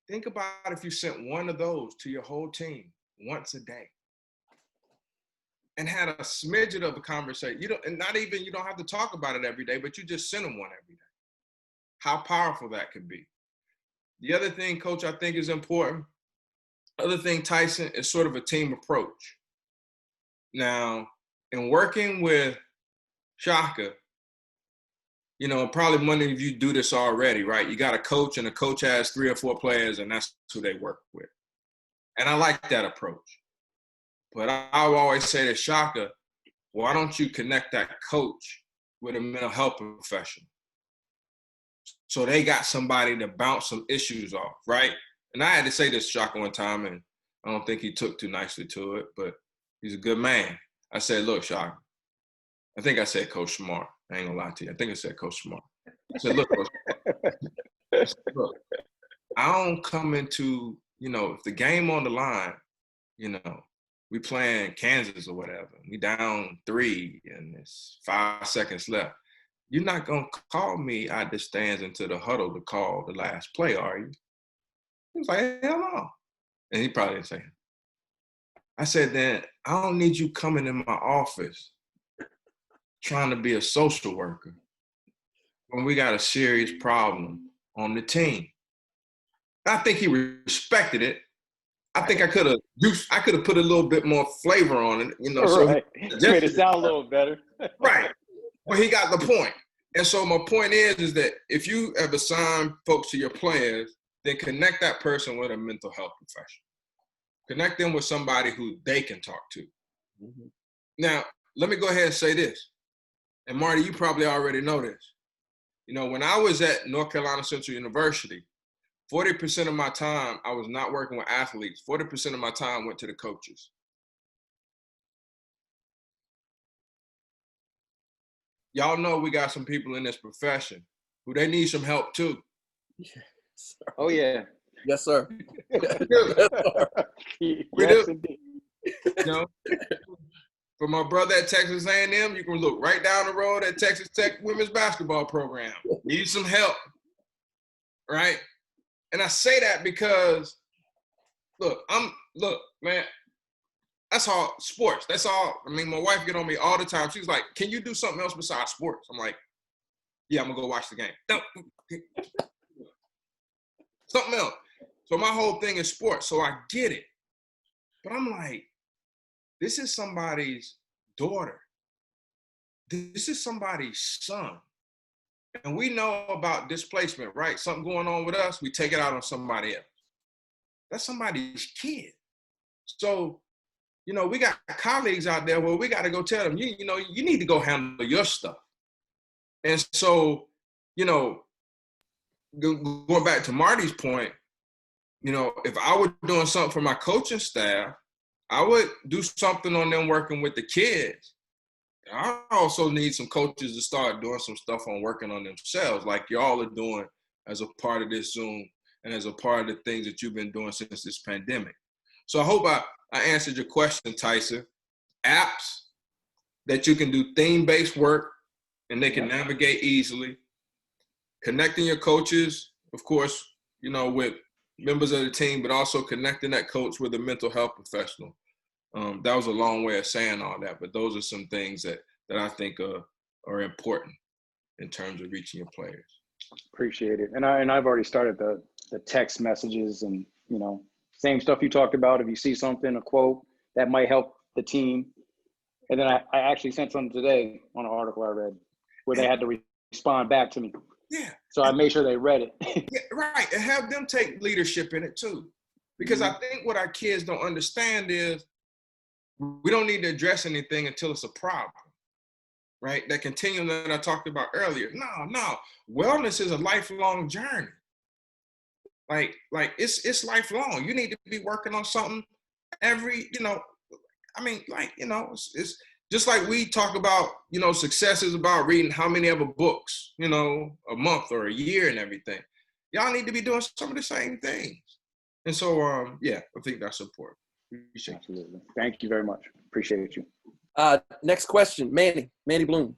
Think about if you sent one of those to your whole team once a day and had a smidget of a conversation. You don't have to talk about it every day, but you just send them one every day. How powerful that could be. The other thing, Coach, I think is important. Other thing, Tyson, is sort of a team approach. Now, in working with Shaka, you know, probably many of you do this already, right? You got a coach and the coach has 3 or 4 players and that's who they work with. And I like that approach. But I would always say to Shaka, why don't you connect that coach with a mental health professional? So they got somebody to bounce some issues off, right? And I had to say this to Shaka one time, and I don't think he took too nicely to it, but he's a good man. I said, look, Shaka, I think I said Coach Smart. I ain't gonna lie to you. I think I said Coach Smart. I said, look, Coach Smart. I said, look, I don't come into, if the game on the line, we playing Kansas or whatever, we down 3 and it's 5 seconds left. You're not gonna call me out the stands into the huddle to call the last play, are you? He was like, hell no. And he probably didn't say it. I said, then I don't need you coming in my office trying to be a social worker when we got a serious problem on the team. I think he respected it. I think I could have put a little bit more flavor on it, so right. Made it sound a little better. Right. Well, he got the point. And so my point is that if you have assigned folks to your players, then connect that person with a mental health professional. Connect them with somebody who they can talk to. Mm-hmm. Now, let me go ahead and say this. And Marty, you probably already know this. When I was at North Carolina Central University, 40% of my time, I was not working with athletes. 40% of my time went to the coaches. Y'all know we got some people in this profession who they need some help too. Yes, oh, yeah. Yes, sir. We do. For my brother at Texas A&M, you can look right down the road at Texas Tech women's basketball program. Need some help, right? And I say that because, look, man, that's all sports. That's all. I mean, my wife get on me all the time. She's like, can you do something else besides sports? I'm like, yeah, I'm going to go watch the game. No. Something else. So my whole thing is sports. So I get it. But I'm like, this is somebody's daughter. This is somebody's son. And we know about displacement, right? Something going on with us, we take it out on somebody else. That's somebody's kid. So, we got colleagues out there where we got to go tell them, you need to go handle your stuff. And so, going back to Marty's point, if I were doing something for my coaching staff, I would do something on them working with the kids. I also need some coaches to start doing some stuff on working on themselves, like y'all are doing as a part of this Zoom and as a part of the things that you've been doing since this pandemic. So I hope I answered your question, Tyson. Apps that you can do theme-based work and they can navigate easily. Connecting your coaches, of course, with members of the team, but also connecting that coach with a mental health professional. That was a long way of saying all that, but those are some things that I think are important in terms of reaching your players. Appreciate it. And I've already started the text messages and, same stuff you talked about. If you see something, a quote that might help the team. And then I actually sent something today on an article I read where they had to respond back to me. Yeah. So I made sure they read it. Yeah, right. And have them take leadership in it too. Because I think what our kids don't understand is we don't need to address anything until it's a problem, right? That continuum that I talked about earlier. No. Wellness is a lifelong journey. Like it's lifelong. You need to be working on something every, it's just like we talk about, success is about reading how many ever books, a month or a year and everything. Y'all need to be doing some of the same things. And so, I think that's important. Absolutely. Thank you very much. Appreciate you. Next question, Manny Bloom.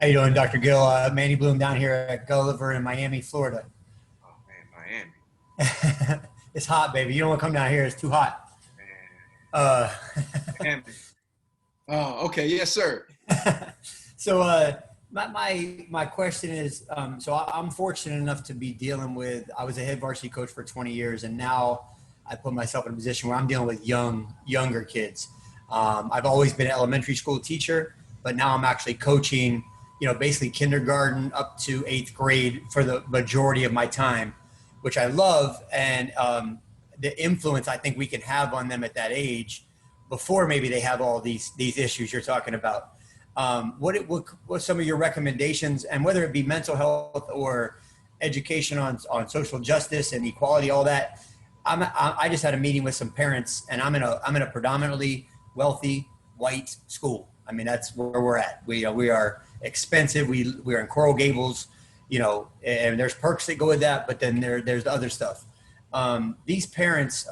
How you doing, Dr. Gill? Manny Bloom down here at Gulliver in Miami, Florida. Oh, man, Miami. It's hot, baby. You don't want to come down here. It's too hot. Miami. Oh, okay. Yes, sir. So my question is, so I'm fortunate enough to be dealing with, I was a head varsity coach for 20 years, and now I put myself in a position where I'm dealing with younger kids. I've always been an elementary school teacher, but now I'm actually coaching, basically kindergarten up to 8th grade for the majority of my time, which I love. And the influence I think we can have on them at that age before maybe they have all these issues you're talking about. What some of your recommendations, and whether it be mental health or education on social justice and equality, all that. I just had a meeting with some parents, and I'm in a predominantly wealthy white school. I mean, that's where we're at. We are expensive. We're in Coral Gables, and there's perks that go with that, but then there's the other stuff. These parents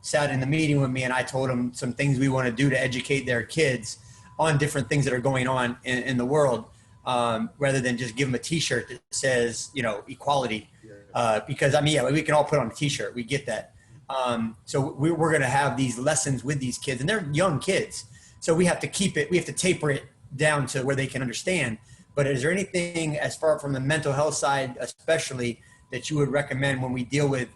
sat in the meeting with me, and I told them some things we want to do to educate their kids on different things that are going on in the world, rather than just give them a T-shirt that says, equality. Because we can all put on a T-shirt. We get that. So we're going to have these lessons with these kids, and they're young kids. So we have to taper it down to where they can understand. But is there anything, as far from the mental health side, especially, that you would recommend when we deal with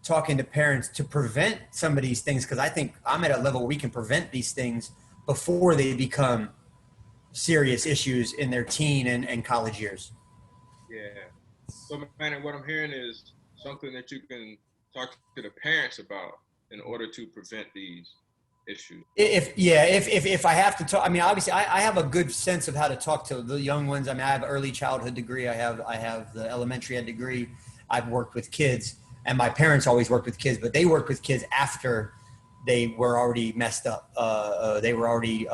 talking to parents to prevent some of these things? Because I think I'm at a level where we can prevent these things before they become serious issues in their teen and college years. Yeah. So, man, what I'm hearing is something that you can talk to the parents about in order to prevent these issues. If I have to talk, I mean, obviously I have a good sense of how to talk to the young ones. I mean, I have an early childhood degree. I have the elementary ed degree. I've worked with kids, and my parents always worked with kids, but they worked with kids after they were already messed up. They were already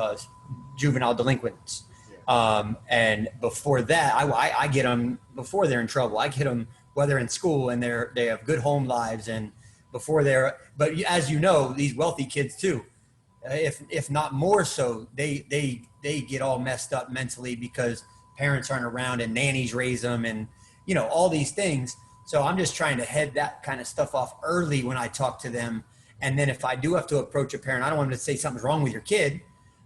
juvenile delinquents. And before that, I get them before they're in trouble. I get them while they're in school and they have good home lives, and but as you know, these wealthy kids too, if not more so, they get all messed up mentally because parents aren't around and nannies raise them, and all these things. So I'm just trying to head that kind of stuff off early when I talk to them. And then if I do have to approach a parent, I don't want them to say something's wrong with your kid,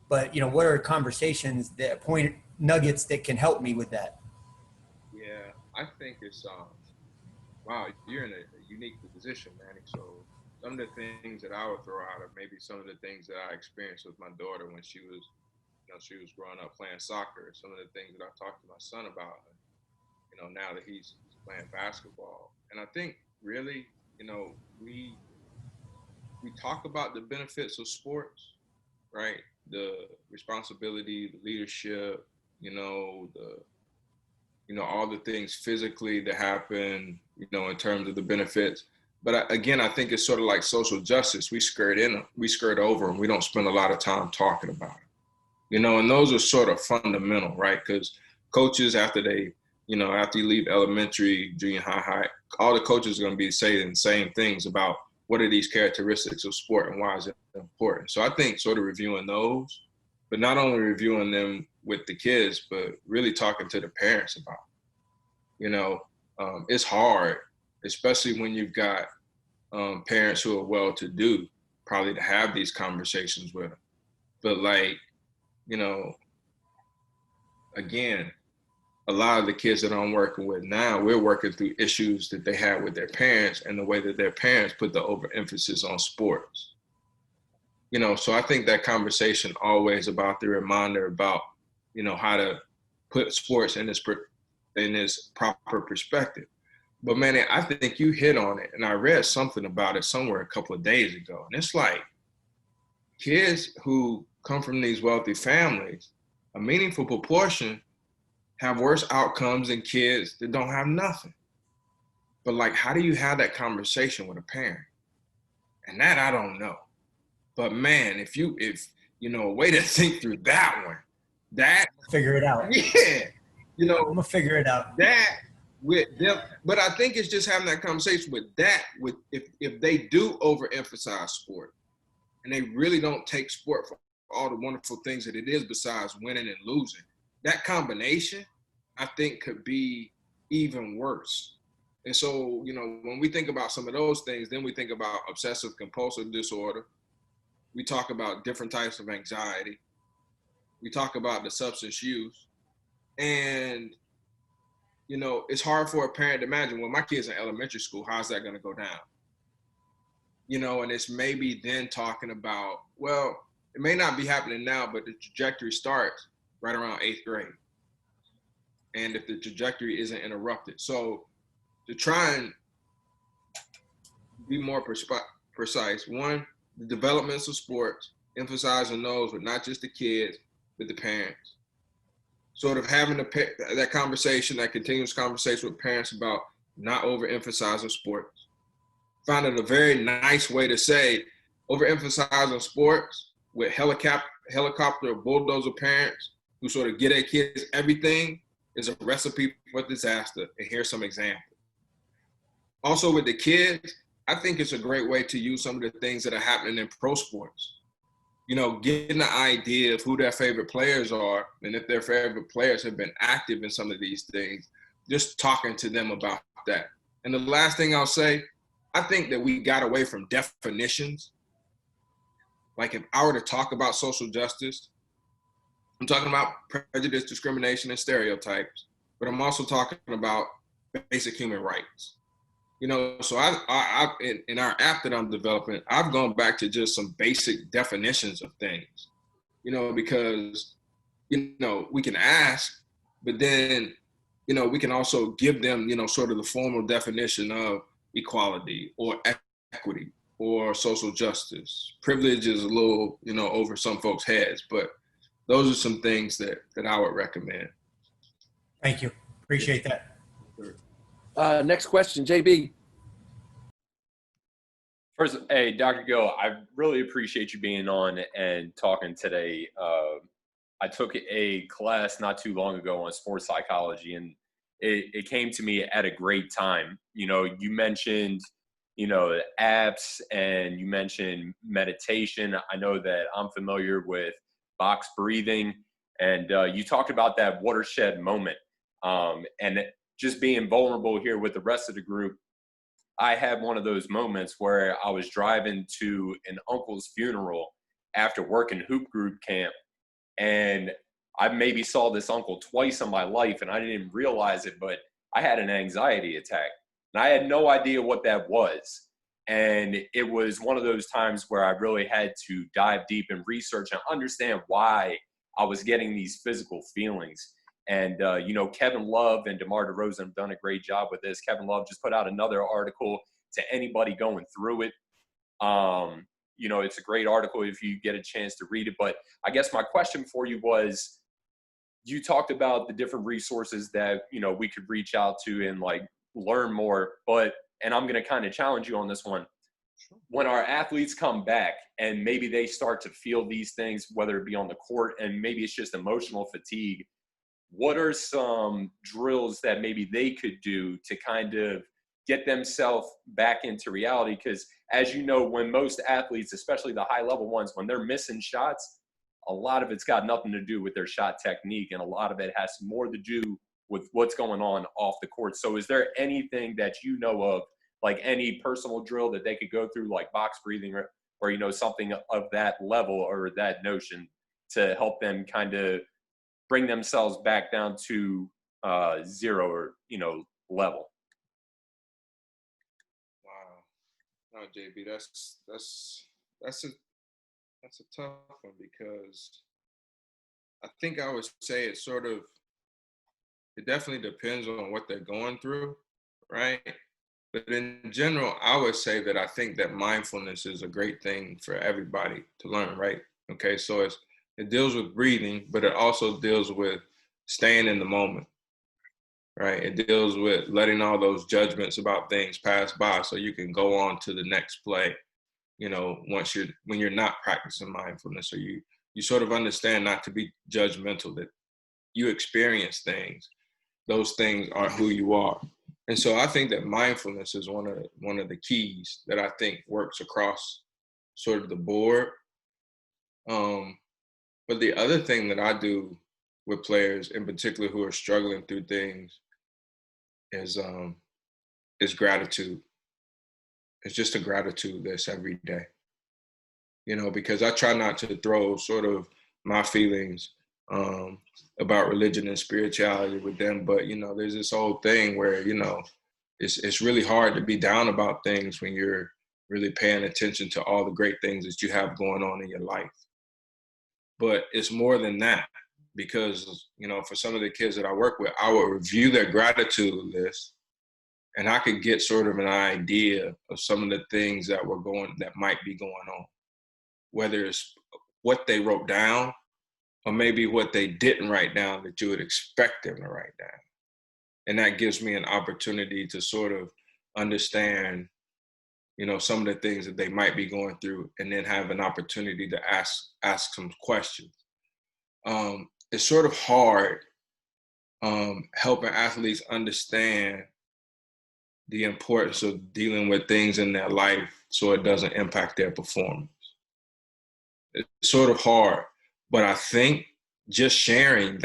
but what are conversations, that point nuggets that can help me with that? Yeah, I think it's wow, you're in a unique position, Manny. So some of the things that I would throw out are maybe some of the things that I experienced with my daughter when she was growing up playing soccer. Some of the things that I talked to my son about, now that he's playing basketball. And I think really, we talk about the benefits of sports, right? The responsibility, the leadership, all the things physically that happen, in terms of the benefits. But again, I think it's sort of like social justice. We skirt over, and we don't spend a lot of time talking about it, and those are sort of fundamental, right? Because coaches, after you leave elementary, junior high, all the coaches are going to be saying the same things about what are these characteristics of sport and why is it important. So I think sort of reviewing those, but not only reviewing them with the kids, but really talking to the parents about it. It's hard, especially when you've got parents who are well-to-do, probably, to have these conversations with them. But again, a lot of the kids that I'm working with now, we're working through issues that they had with their parents and the way that their parents put the overemphasis on sports. So I think that conversation always about the reminder about, how to put sports in this proper perspective. But man, I think you hit on it, and I read something about it somewhere a couple of days ago. And it's like kids who come from these wealthy families, a meaningful proportion have worse outcomes than kids that don't have nothing. But how do you have that conversation with a parent? And that I don't know. But man, if a way to think through that one, that figure it out. Yeah. I'm gonna figure it out. That with them, but I think it's just having that conversation with if they do overemphasize sport and they really don't take sport for all the wonderful things that it is besides winning and losing, that combination, I think, could be even worse. And so, when we think about some of those things, then we think about obsessive-compulsive disorder. We talk about different types of anxiety. We talk about the substance use. And, it's hard for a parent to imagine, well, my kid's in elementary school, how's that going to go down? And it's maybe then talking about, well, it may not be happening now, but the trajectory starts right around 8th grade. And if the trajectory isn't interrupted. So to try and be more precise. One, the developments of sports, emphasizing those with not just the kids, but the parents. Sort of having that conversation, that continuous conversation with parents about not overemphasizing sports. Finding a very nice way to say overemphasizing sports with helicopter bulldozer parents who sort of get their kids everything is a recipe for disaster. And here's some examples. Also with the kids, I think it's a great way to use some of the things that are happening in pro sports. You know, getting the idea of who their favorite players are and if their favorite players have been active in some of these things, just talking to them about that. And the last thing I'll say, I think that we got away from definitions. Like if I were to talk about social justice, I'm talking about prejudice, discrimination, and stereotypes, but I'm also talking about basic human rights. You know, so I in our app that I'm developing, I've gone back to just some basic definitions of things, you know, because, you know, we can ask, but then, you know, we can also give them, you know, sort of the formal definition of equality or equity or social justice. Privilege is a little, you know, over some folks' heads, but those are some things that I would recommend. Thank you. Appreciate that. Next question, JB. First, hey, Dr. Gill, I really appreciate you being on and talking today. I took a class not too long ago on sports psychology, and it came to me at a great time. You know, you mentioned, you know, apps and you mentioned meditation. I know that I'm familiar with box breathing, and you talked about that watershed moment. And just being vulnerable here with the rest of the group, I had one of those moments where I was driving to an uncle's funeral after working hoop group camp, and I maybe saw this uncle twice in my life and I didn't even realize it, but I had an anxiety attack and I had no idea what that was. And it was one of those times where I really had to dive deep and research and understand why I was getting these physical feelings. And, you know, Kevin Love and DeMar DeRozan have done a great job with this. Kevin Love just put out another article to anybody going through it. You know, it's a great article if you get a chance to read it. But I guess my question for you was, you talked about the different resources that, you know, we could reach out to and like learn more, but, and I'm going to kind of challenge you on this one. When our athletes come back and maybe they start to feel these things, whether it be on the court and maybe it's just emotional fatigue, what are some drills that maybe they could do to kind of get themselves back into reality? Because as you know, when most athletes, especially the high level ones, when they're missing shots, a lot of it's got nothing to do with their shot technique, and a lot of it has more to do with what's going on off the court. So is there anything that you know of, like any personal drill that they could go through, like box breathing or you know, something of that level or that notion to help them kind of bring themselves back down to zero or, you know, level? Wow. No, JB, that's a tough one, because I think I would say it definitely depends on what they're going through, right? But in general, I would say that I think that mindfulness is a great thing for everybody to learn, right? Okay, so it deals with breathing, but it also deals with staying in the moment, right? It deals with letting all those judgments about things pass by so you can go on to the next play. You know, when you're not practicing mindfulness, or you sort of understand not to be judgmental, that you experience things. Those things are who you are. And so I think that mindfulness is one of the keys that I think works across sort of the board. But the other thing that I do with players in particular who are struggling through things is gratitude. It's just a gratitude that's every day. You know, because I try not to throw sort of my feelings about religion and spirituality with them. But, you know, there's this whole thing where, you know, it's really hard to be down about things when you're really paying attention to all the great things that you have going on in your life. But it's more than that, because, you know, for some of the kids that I work with, I will review their gratitude list and I could get sort of an idea of some of the things that might be going on, whether it's what they wrote down or maybe what they didn't write down that you would expect them to write down. And that gives me an opportunity to sort of understand, some of the things that they might be going through, and then have an opportunity to ask some questions. It's sort of hard helping athletes understand the importance of dealing with things in their life so it doesn't impact their performance. It's sort of hard, but I think just sharing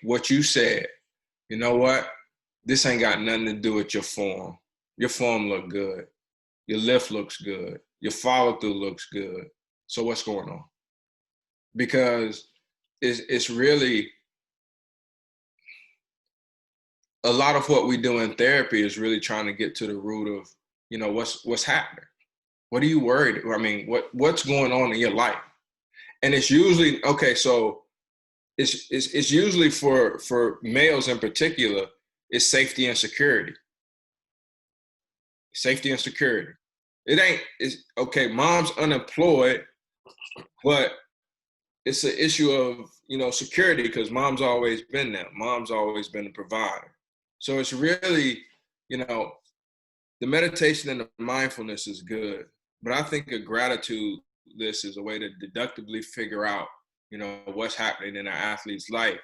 what you said, you know what? This ain't got nothing to do with your form. Your form look good. Your lift looks good. Your follow through looks good. So what's going on? Because it's really, a lot of what we do in therapy is really trying to get to the root of, what's happening. What are you worried? I mean, what's going on in your life? And it's usually, so it's usually for males in particular, it's safety and security. Safety and security. Mom's unemployed, but it's an issue of, security, because mom's always been there. Mom's always been a provider. So it's really, the meditation and the mindfulness is good, but I think a gratitude list is a way to deductively figure out, what's happening in an athlete's life.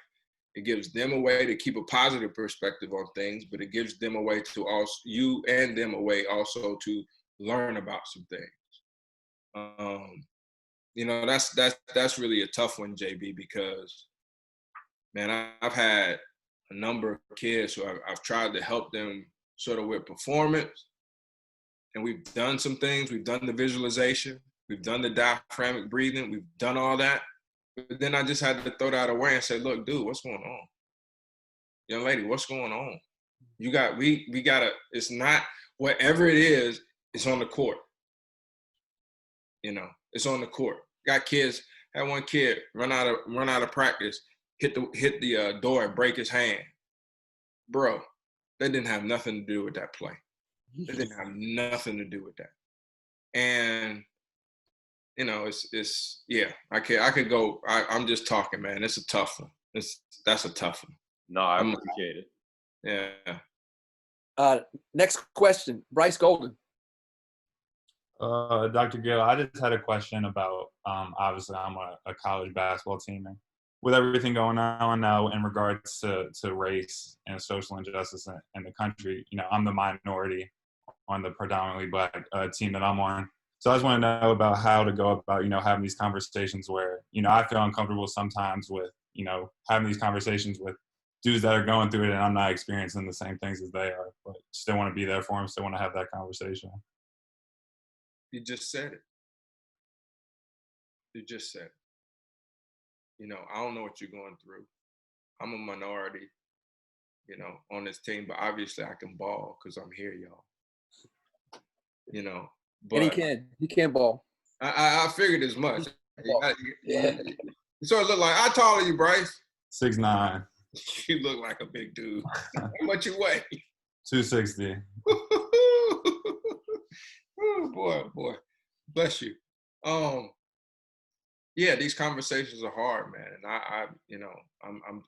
It gives them a way to keep a positive perspective on things, but it gives them a way to also, you and them a way also to learn about some things. That's really a tough one, JB, because, man, I've had a number of kids who I've tried to help them sort of with performance, and we've done some things. We've done the visualization, we've done the diaphragmatic breathing, we've done all that. But then I just had to throw that away and say, look, dude, what's going on? Young lady, what's going on? We gotta, it's not, whatever it is, it's on the court. It's on the court. Got kids, had one kid run out of practice, hit the door and break his hand. Bro, that didn't have nothing to do with that play. It didn't have nothing to do with that. And it's I could go. I'm just talking, man. It's a tough one. That's a tough one. No, I appreciate it. Yeah. Next question, Bryce Golden. Dr. Gill, I just had a question about, obviously I'm a college basketball team, and with everything going on now in regards to race and social injustice in the country, I'm the minority on the predominantly Black team that I'm on. So I just want to know about how to go about, having these conversations where, I feel uncomfortable sometimes with, having these conversations with dudes that are going through it and I'm not experiencing the same things as they are, but still want to be there for them, still want to have that conversation. You just said it. You just said it. I don't know what you're going through. I'm a minority, on this team, but obviously I can ball because I'm here, y'all. But and he can ball. I figured as much. Yeah. You sort of look like, how tall are you, Bryce? 6'9". You look like a big dude. How much you weigh? 260. Oh boy, bless you. These conversations are hard, man, and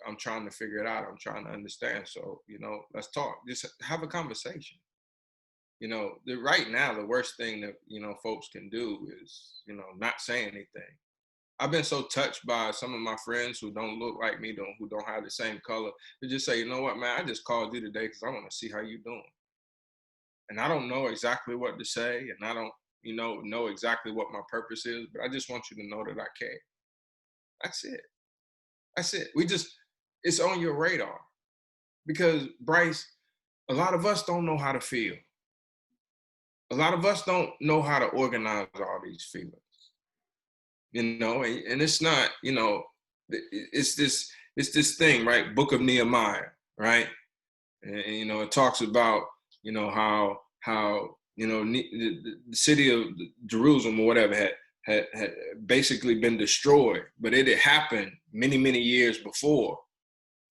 I'm trying to figure it out. I'm trying to understand. So let's talk. Just have a conversation. Right now, the worst thing that folks can do is not say anything. I've been so touched by some of my friends who don't look like me, who don't have the same color, to just say, you know what, man, I just called you today because I want to see how you're doing. And I don't know exactly what to say, and I don't, know exactly what my purpose is, but I just want you to know that I care. That's it. It's on your radar. Because, Bryce, a lot of us don't know how to feel. A lot of us don't know how to organize all these feelings. And it's not, it's this thing, right? Book of Nehemiah, right? And it talks about, how the city of Jerusalem or whatever had basically been destroyed, but it had happened many, many years before.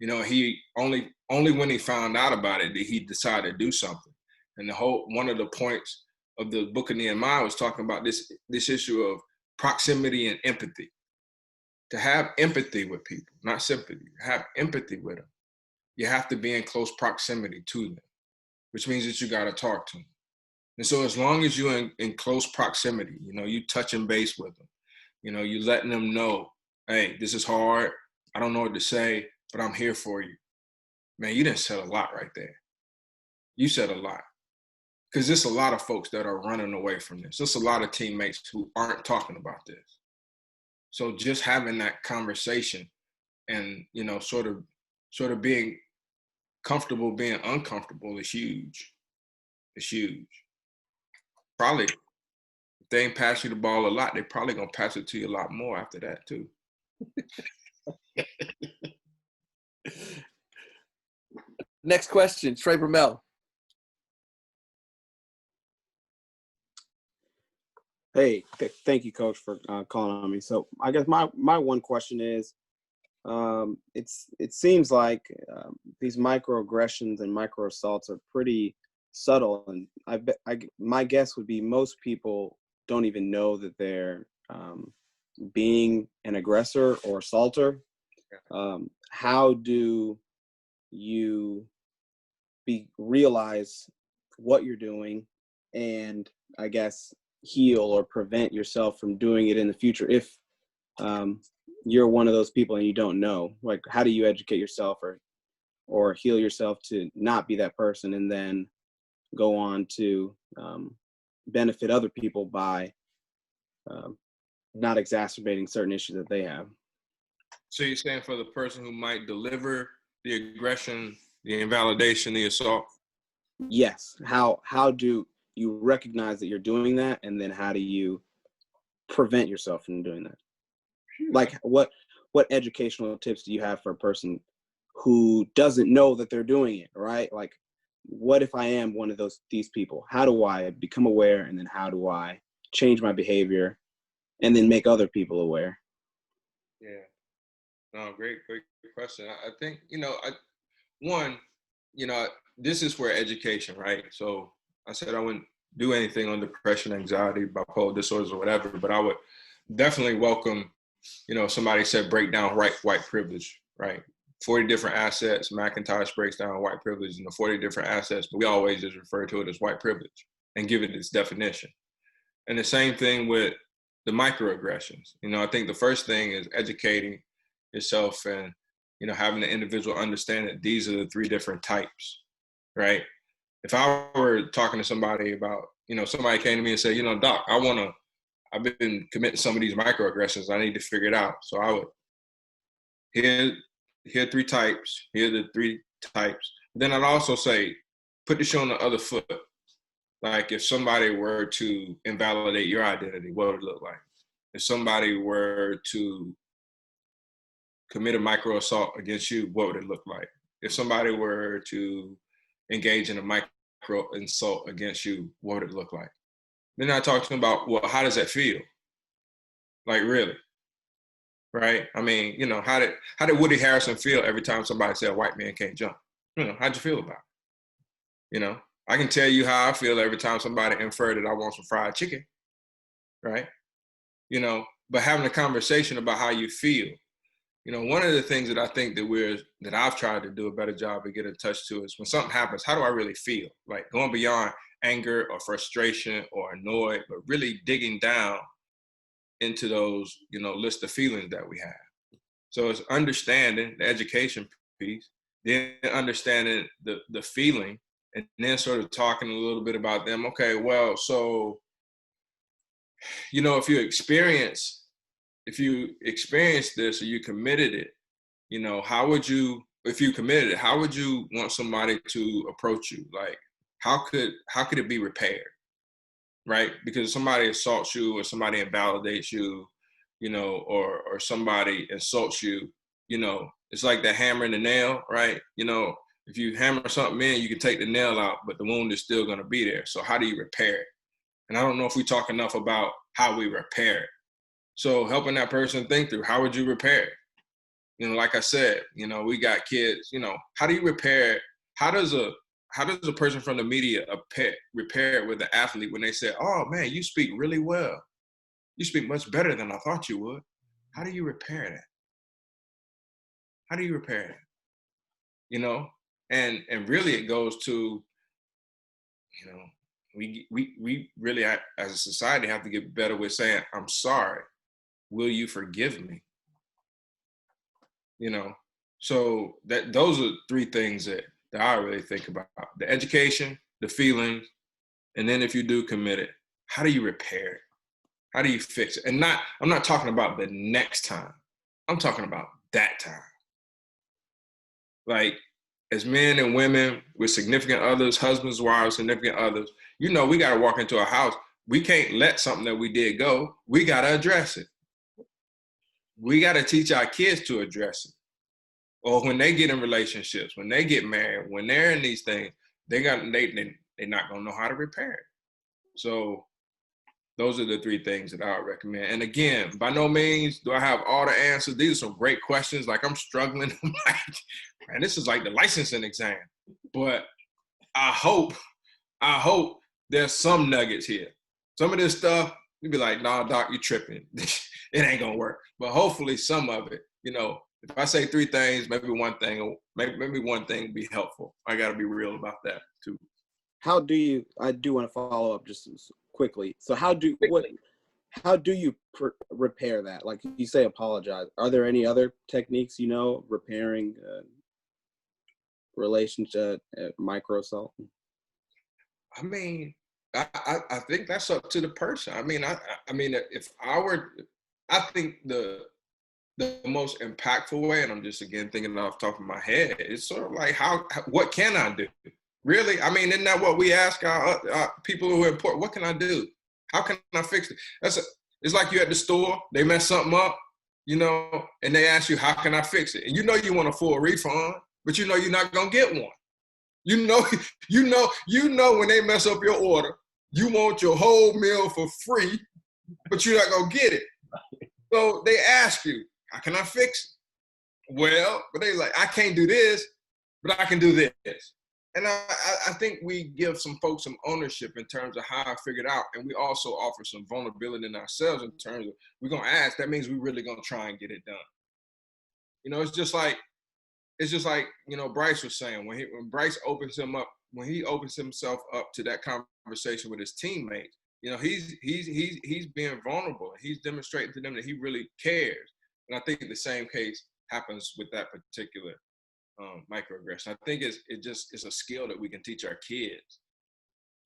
You know, he only when he found out about it did he decide to do something. And one of the points of the book of Nehemiah was talking about this issue of proximity and empathy. To have empathy with people, not sympathy, have empathy with them, you have to be in close proximity to them, which means that you got to talk to them. And so as long as you're in close proximity, you know, you touching base with them, you know, you letting them know, hey, this is hard. I don't know what to say, but I'm here for you. Man, you didn't said a lot right there. You said a lot. Because there's a lot of folks that are running away from this. There's a lot of teammates who aren't talking about this. So just having that conversation and, you know, sort of being comfortable being uncomfortable is huge. It's huge. Probably, if they ain't pass you the ball a lot, they're probably going to pass it to you a lot more after that, too. Next question, Trey Vermel. Hey, thank you, Coach, for calling on me. So I guess my one question is, it seems like these microaggressions and microassaults are pretty subtle, and my guess would be most people don't even know that they're being an aggressor or assaulter. How do you realize what you're doing, and I guess heal or prevent yourself from doing it in the future if you're one of those people and you don't know? Like, how do you educate yourself or heal yourself to not be that person and then go on to benefit other people by not exacerbating certain issues that they have? So you're saying for the person who might deliver the aggression, the invalidation, the assault? Yes. How do you recognize that you're doing that, and then how do you prevent yourself from doing that? Like, what educational tips do you have for a person who doesn't know that they're doing it, right? Like, what if I am one of these people? How do I become aware, and then how do I change my behavior and then make other people aware? Yeah. No, great question. I think, you know, this is where education, right? So I said I wouldn't do anything on depression, anxiety, bipolar disorders, or whatever, but I would definitely welcome, you know, somebody said break down white privilege, right? 40 different assets. McIntosh breaks down white privilege into 40 different assets, but we always just refer to it as white privilege and give it its definition. And the same thing with the microaggressions. You know, I think the first thing is educating yourself and, you know, having the individual understand that these are the 3 different types, right? If I were talking to somebody about, you know, somebody came to me and said, you know, Doc, I've been committing some of these microaggressions. I need to figure it out. So I would, here are 3 types. Here are the 3 types. Then I'd also say, put the shoe on the other foot. Like, if somebody were to invalidate your identity, what would it look like? If somebody were to commit a micro assault against you, what would it look like? If somebody were to engage in a micro insult against you, what would it look like? Then I talk to them about, well, how does that feel? Like, really? Right? I mean, you know, how did Woody Harrelson feel every time somebody said a white man can't jump? You know, how'd you feel about it? You know, I can tell you how I feel every time somebody inferred that I want some fried chicken, right? You know, but having a conversation about how you feel. You know, one of the things that I think that I've tried to do a better job of getting in touch to is when something happens, how do I really feel? Like, going beyond anger or frustration or annoyed, but really digging down into those, you know, list of feelings that we have. So it's understanding the education piece, then understanding the feeling, and then sort of talking a little bit about them. Okay, well, so, you know, if you experience this or you committed it, you know, if you committed it, how would you want somebody to approach you? Like, how could it be repaired? Right? Because somebody assaults you or somebody invalidates you, you know, or somebody insults you, you know, it's like the hammer and the nail, right? You know, if you hammer something in, you can take the nail out, but the wound is still going to be there. So how do you repair it? And I don't know if we talk enough about how we repair it. So helping that person think through, how would you repair it? You know, like I said, you know, we got kids, you know, how do you repair, how does a person from the media repair it with an athlete when they say, oh man, you speak really well. You speak much better than I thought you would. How do you repair that? How do you repair that? You know, and really it goes to, you know, we really as a society have to get better with saying, I'm sorry. Will you forgive me? You know, so those are three things that I really think about: the education, the feelings, and then if you do commit it, how do you repair it? How do you fix it? And I'm not talking about the next time. I'm talking about that time. Like, as men and women with significant others, husbands, wives, significant others, you know, we got to walk into a house. We can't let something that we did go. We got to address it. We got to teach our kids to address it. Or when they get in relationships, when they get married, when they're in these things, they're not gonna know how to repair it. So those are the three things that I would recommend. And again, by no means do I have all the answers. These are some great questions. Like, I'm struggling. I'm like, man, this is like the licensing exam. But I hope there's some nuggets here. Some of this stuff, you'd be like, nah, doc, you tripping. It ain't gonna work. But hopefully some of it, you know, if I say three things, maybe one thing will be helpful. I got to be real about that too. I do want to follow up just quickly. So how do you repair that? Like you say, apologize. Are there any other techniques, you know, repairing relationship, micro assault? I mean, I think that's up to the person. I mean, I mean, I think the most impactful way, and I'm just again thinking off the top of my head, it's sort of like what can I do? Really? I mean, isn't that what we ask our people who are important? What can I do? How can I fix it? It's like you at the store, they mess something up, you know, and they ask you, how can I fix it? And you know you want a full refund, but you know you're not gonna get one. You know when they mess up your order, you want your whole meal for free, but you're not gonna get it. So they ask you, how can I fix it? Well, but they like, I can't do this, but I can do this. And I think we give some folks some ownership in terms of how I figured out. And we also offer some vulnerability in ourselves in terms of, we're going to ask, that means we're really going to try and get it done. You know, it's just like, you know, Bryce was saying, when Bryce opens himself up to that conversation with his teammates, you know, he's being vulnerable. He's demonstrating to them that he really cares. And I think the same case happens with that particular microaggression. I think it's a skill that we can teach our kids.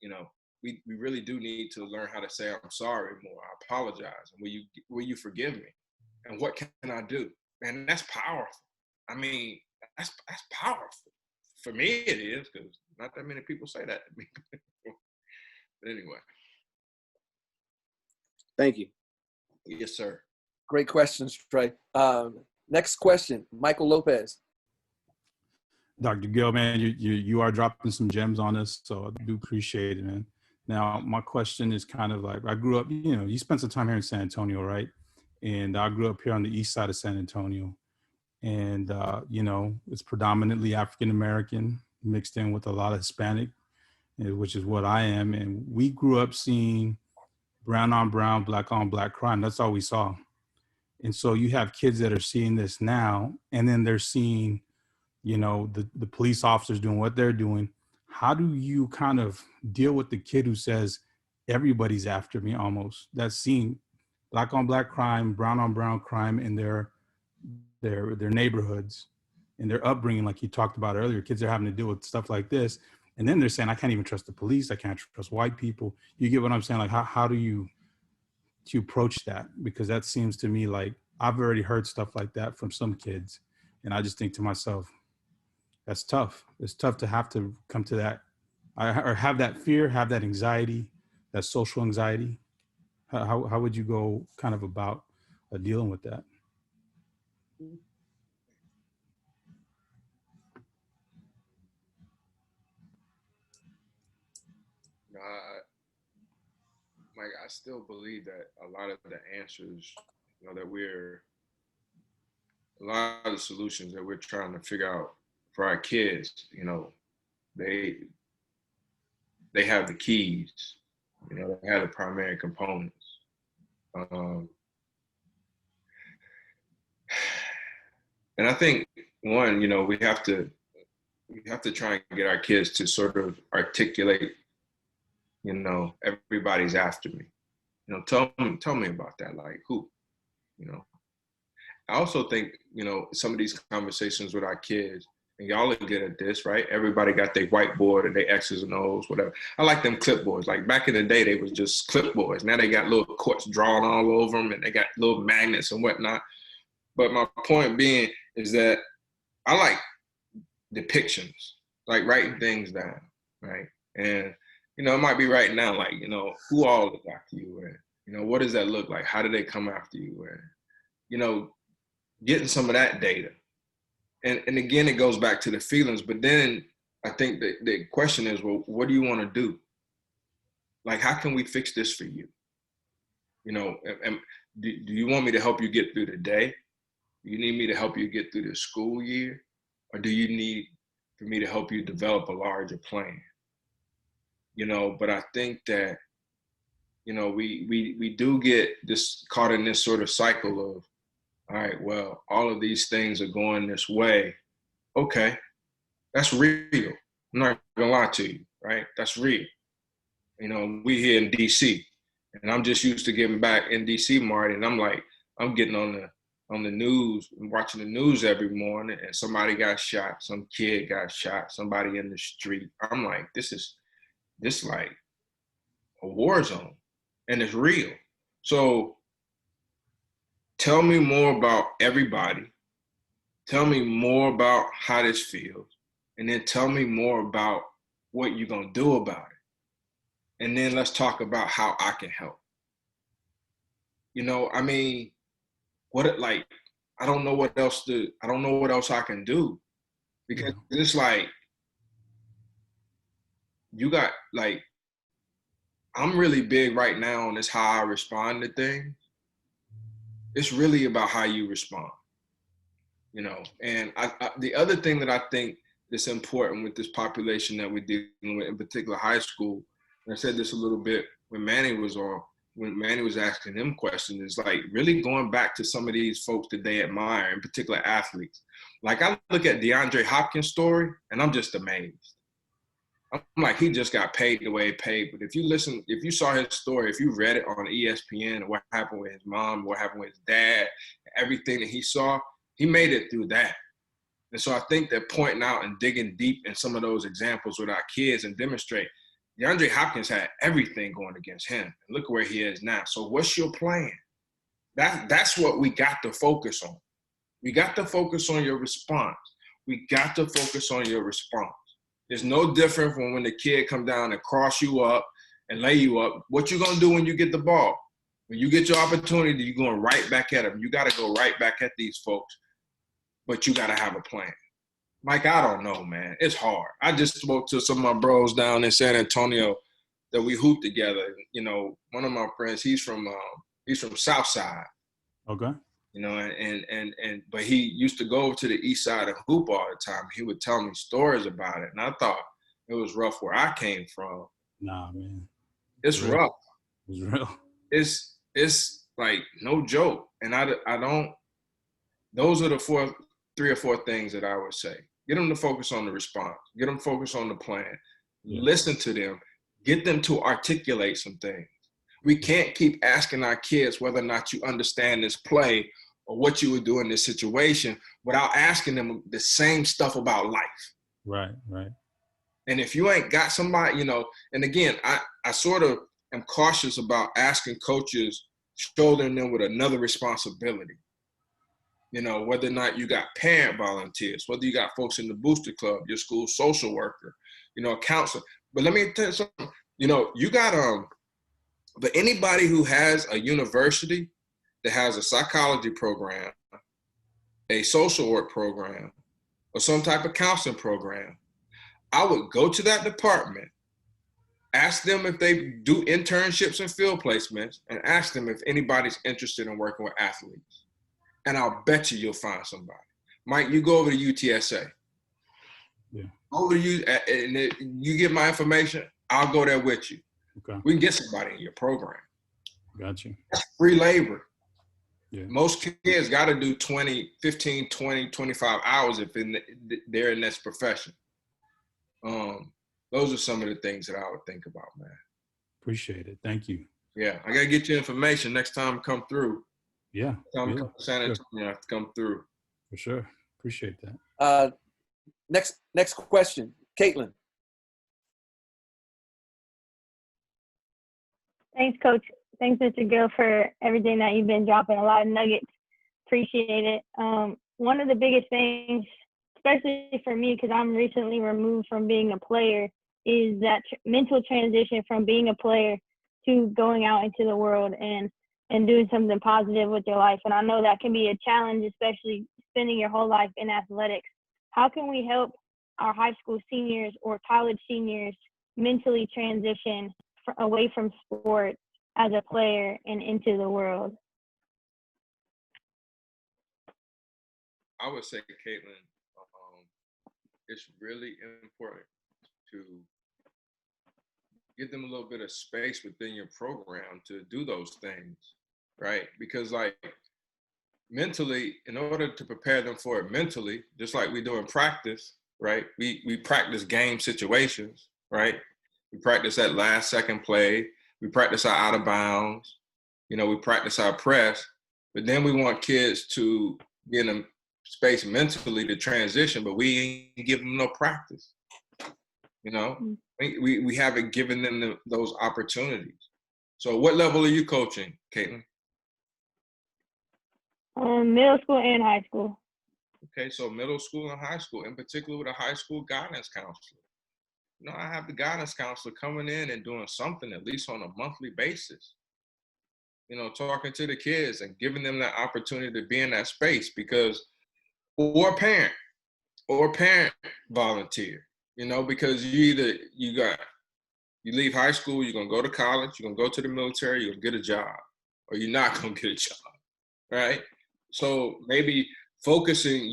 You know, we really do need to learn how to say, I'm sorry more, I apologize, and will you forgive me? And what can I do? Man, that's powerful. I mean, that's powerful. For me, it is, because not that many people say that to me. But anyway. Thank you. Yes, sir. Great questions, Trey. Next question, Michael Lopez. Dr. Gill, man, you are dropping some gems on us, so I do appreciate it, man. Now, my question is kind of like, I grew up, you know, you spent some time here in San Antonio, right? And I grew up here on the east side of San Antonio. And, you know, it's predominantly African-American mixed in with a lot of Hispanic, which is what I am. And we grew up seeing brown on brown, black on black crime. That's all we saw. And so you have kids that are seeing this now, and then they're seeing, you know, the police officers doing what they're doing. How do you kind of deal with the kid who says, everybody's after me almost? That's seeing black on black crime, brown on brown crime in their neighborhoods and their upbringing, like you talked about earlier. Kids are having to deal with stuff like this. And then they're saying, I can't even trust the police. I can't trust white people. You get what I'm saying? Like, how do you approach that? Because that seems to me like I've already heard stuff like that from some kids. And I just think to myself, that's tough. It's tough to have to come to that, or have that fear, have that anxiety, that social anxiety. How would you go kind of about dealing with that? Mike, I still believe that a lot of the answers, you know, that we're a lot of the solutions that we're trying to figure out for our kids, you know, they have the keys, you know, they have the primary components. And I think one, you know, we have to try and get our kids to sort of articulate, you know, everybody's after me. You know, tell me about that. Like who, you know. I also think, you know, some of these conversations with our kids, and y'all are good at this, right? Everybody got their whiteboard and their X's and O's, whatever. I like them clipboards. Like back in the day, they was just clipboards. Now they got little quotes drawn all over them and they got little magnets and whatnot. But my point being is that I like depictions, like writing things down, right? And, you know, it might be right now, like, you know, who all is after you? And, you know, what does that look like? How do they come after you? And, you know, getting some of that data. And again, it goes back to the feelings, but then I think that the question is, well, what do you want to do? Like, how can we fix this for you? You know, and do you want me to help you get through the day? Do you need me to help you get through the school year? Or do you need for me to help you develop a larger plan? You know, but I think that, you know, we do get this caught in this sort of cycle of, all right, well, all of these things are going this way. Okay, that's real. I'm not gonna lie to you, right? That's real. You know, we here in DC, and I'm just used to getting back in DC, Marty, and I'm like, I'm getting on the news, watching the news every morning, and somebody got shot, some kid got shot, somebody in the street. I'm like, this like a war zone, and it's real. So tell me more about everybody. Tell me more about how this feels. And then tell me more about what you're going to do about it. And then let's talk about how I can help. You know, I mean, I don't know what else I can do. Because it's like, you got, like, I'm really big right now on this how I respond to things. It's really about how you respond. You know, and the other thing that I think that's important with this population that we're dealing with, in particular high school, and I said this a little bit when Manny was asking them questions, is like really going back to some of these folks that they admire, in particular athletes. Like I look at DeAndre Hopkins' story and I'm just amazed. I'm like, he just got paid the way he paid. But if you saw his story, if you read it on ESPN and what happened with his mom, what happened with his dad, everything that he saw, he made it through that. And so I think that pointing out and digging deep in some of those examples with our kids and demonstrate, DeAndre Hopkins had everything going against him. And look where he is now. So what's your plan? That's what we got to focus on. We got to focus on your response. We got to focus on your response. It's no different from when the kid come down and cross you up and lay you up. What you gonna do when you get the ball? When you get your opportunity, you're going right back at them. You got to go right back at these folks. But you got to have a plan. Mike, I don't know, man. It's hard. I just spoke to some of my bros down in San Antonio that we hoop together. You know, one of my friends, he's from Southside. Okay. You know, but he used to go over to the east side and hoop all the time. He would tell me stories about it. And I thought it was rough where I came from. Nah, man. It's rough. It's real. It's like no joke. And I don't, those are the 3 or 4 things that I would say. Get them to focus on the response. Get them focused on the plan. Yeah. Listen to them. Get them to articulate some things. We can't keep asking our kids whether or not you understand this play or what you would do in this situation without asking them the same stuff about life. Right, right. And if you ain't got somebody, you know, and again, I sort of am cautious about asking coaches, shouldering them with another responsibility. You know, whether or not you got parent volunteers, whether you got folks in the booster club, your school social worker, you know, a counselor. But let me tell you something, you know, you got, but anybody who has a university that has a psychology program, a social work program, or some type of counseling program, I would go to that department, ask them if they do internships and field placements, and ask them if anybody's interested in working with athletes. and I'll bet you'll find somebody. Mike, you go over to UTSA. Yeah. Over to you, and you get my information, I'll go there with you. Okay. We can get somebody in your program. Got you. That's free labor. Yeah. Most kids got to do 15, 20, 25 hours if they're in this profession. Those are some of the things that I would think about, man. Appreciate it. Thank you. Yeah, I got to get you information next time I come through. Yeah. Next time I come to San Antonio, I have to come through. For sure. Appreciate that. Next question, Caitlin. Thanks, Coach. Thanks, Mr. Gill, for everything that you've been dropping. A lot of nuggets. Appreciate it. One of the biggest things, especially for me, because I'm recently removed from being a player, is that mental transition from being a player to going out into the world and doing something positive with your life. And I know that can be a challenge, especially spending your whole life in athletics. How can we help our high school seniors or college seniors mentally transition away from sport as a player and into the world? I would say, Caitlin, it's really important to give them a little bit of space within your program to do those things, right? Because like mentally, in order to prepare them for it mentally, just like we do in practice, right? We practice game situations, right? We practice that last second play. We practice our out of bounds. We practice our press. But then we want kids to get in a space mentally to transition, but we ain't give them no practice. We haven't given them those opportunities. So what level are you coaching, Caitlin? Middle school and high school. Okay, so middle school and high school, in particular with a high school guidance counselor. I have the guidance counselor coming in and doing something at least on a monthly basis. Talking to the kids and giving them that opportunity to be in that space or parent volunteer, because you leave high school, you're going to go to college, you're going to go to the military, you're going to get a job, or you're not going to get a job, right? So maybe focusing,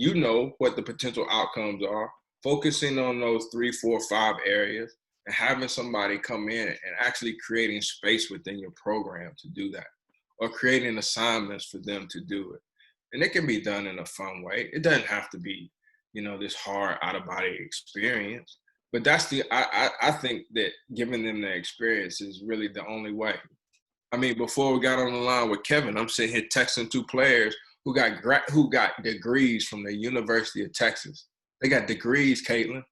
what the potential outcomes are, focusing on those 3, 4, 5 areas and having somebody come in and actually creating space within your program to do that, or creating assignments for them to do it. And it can be done in a fun way. It doesn't have to be, this hard out-of-body experience. But that's I think that giving them the experience is really the only way. I mean, before we got on the line with Kevin, I'm sitting here texting 2 players who got degrees from the University of Texas. They got degrees, Caitlin.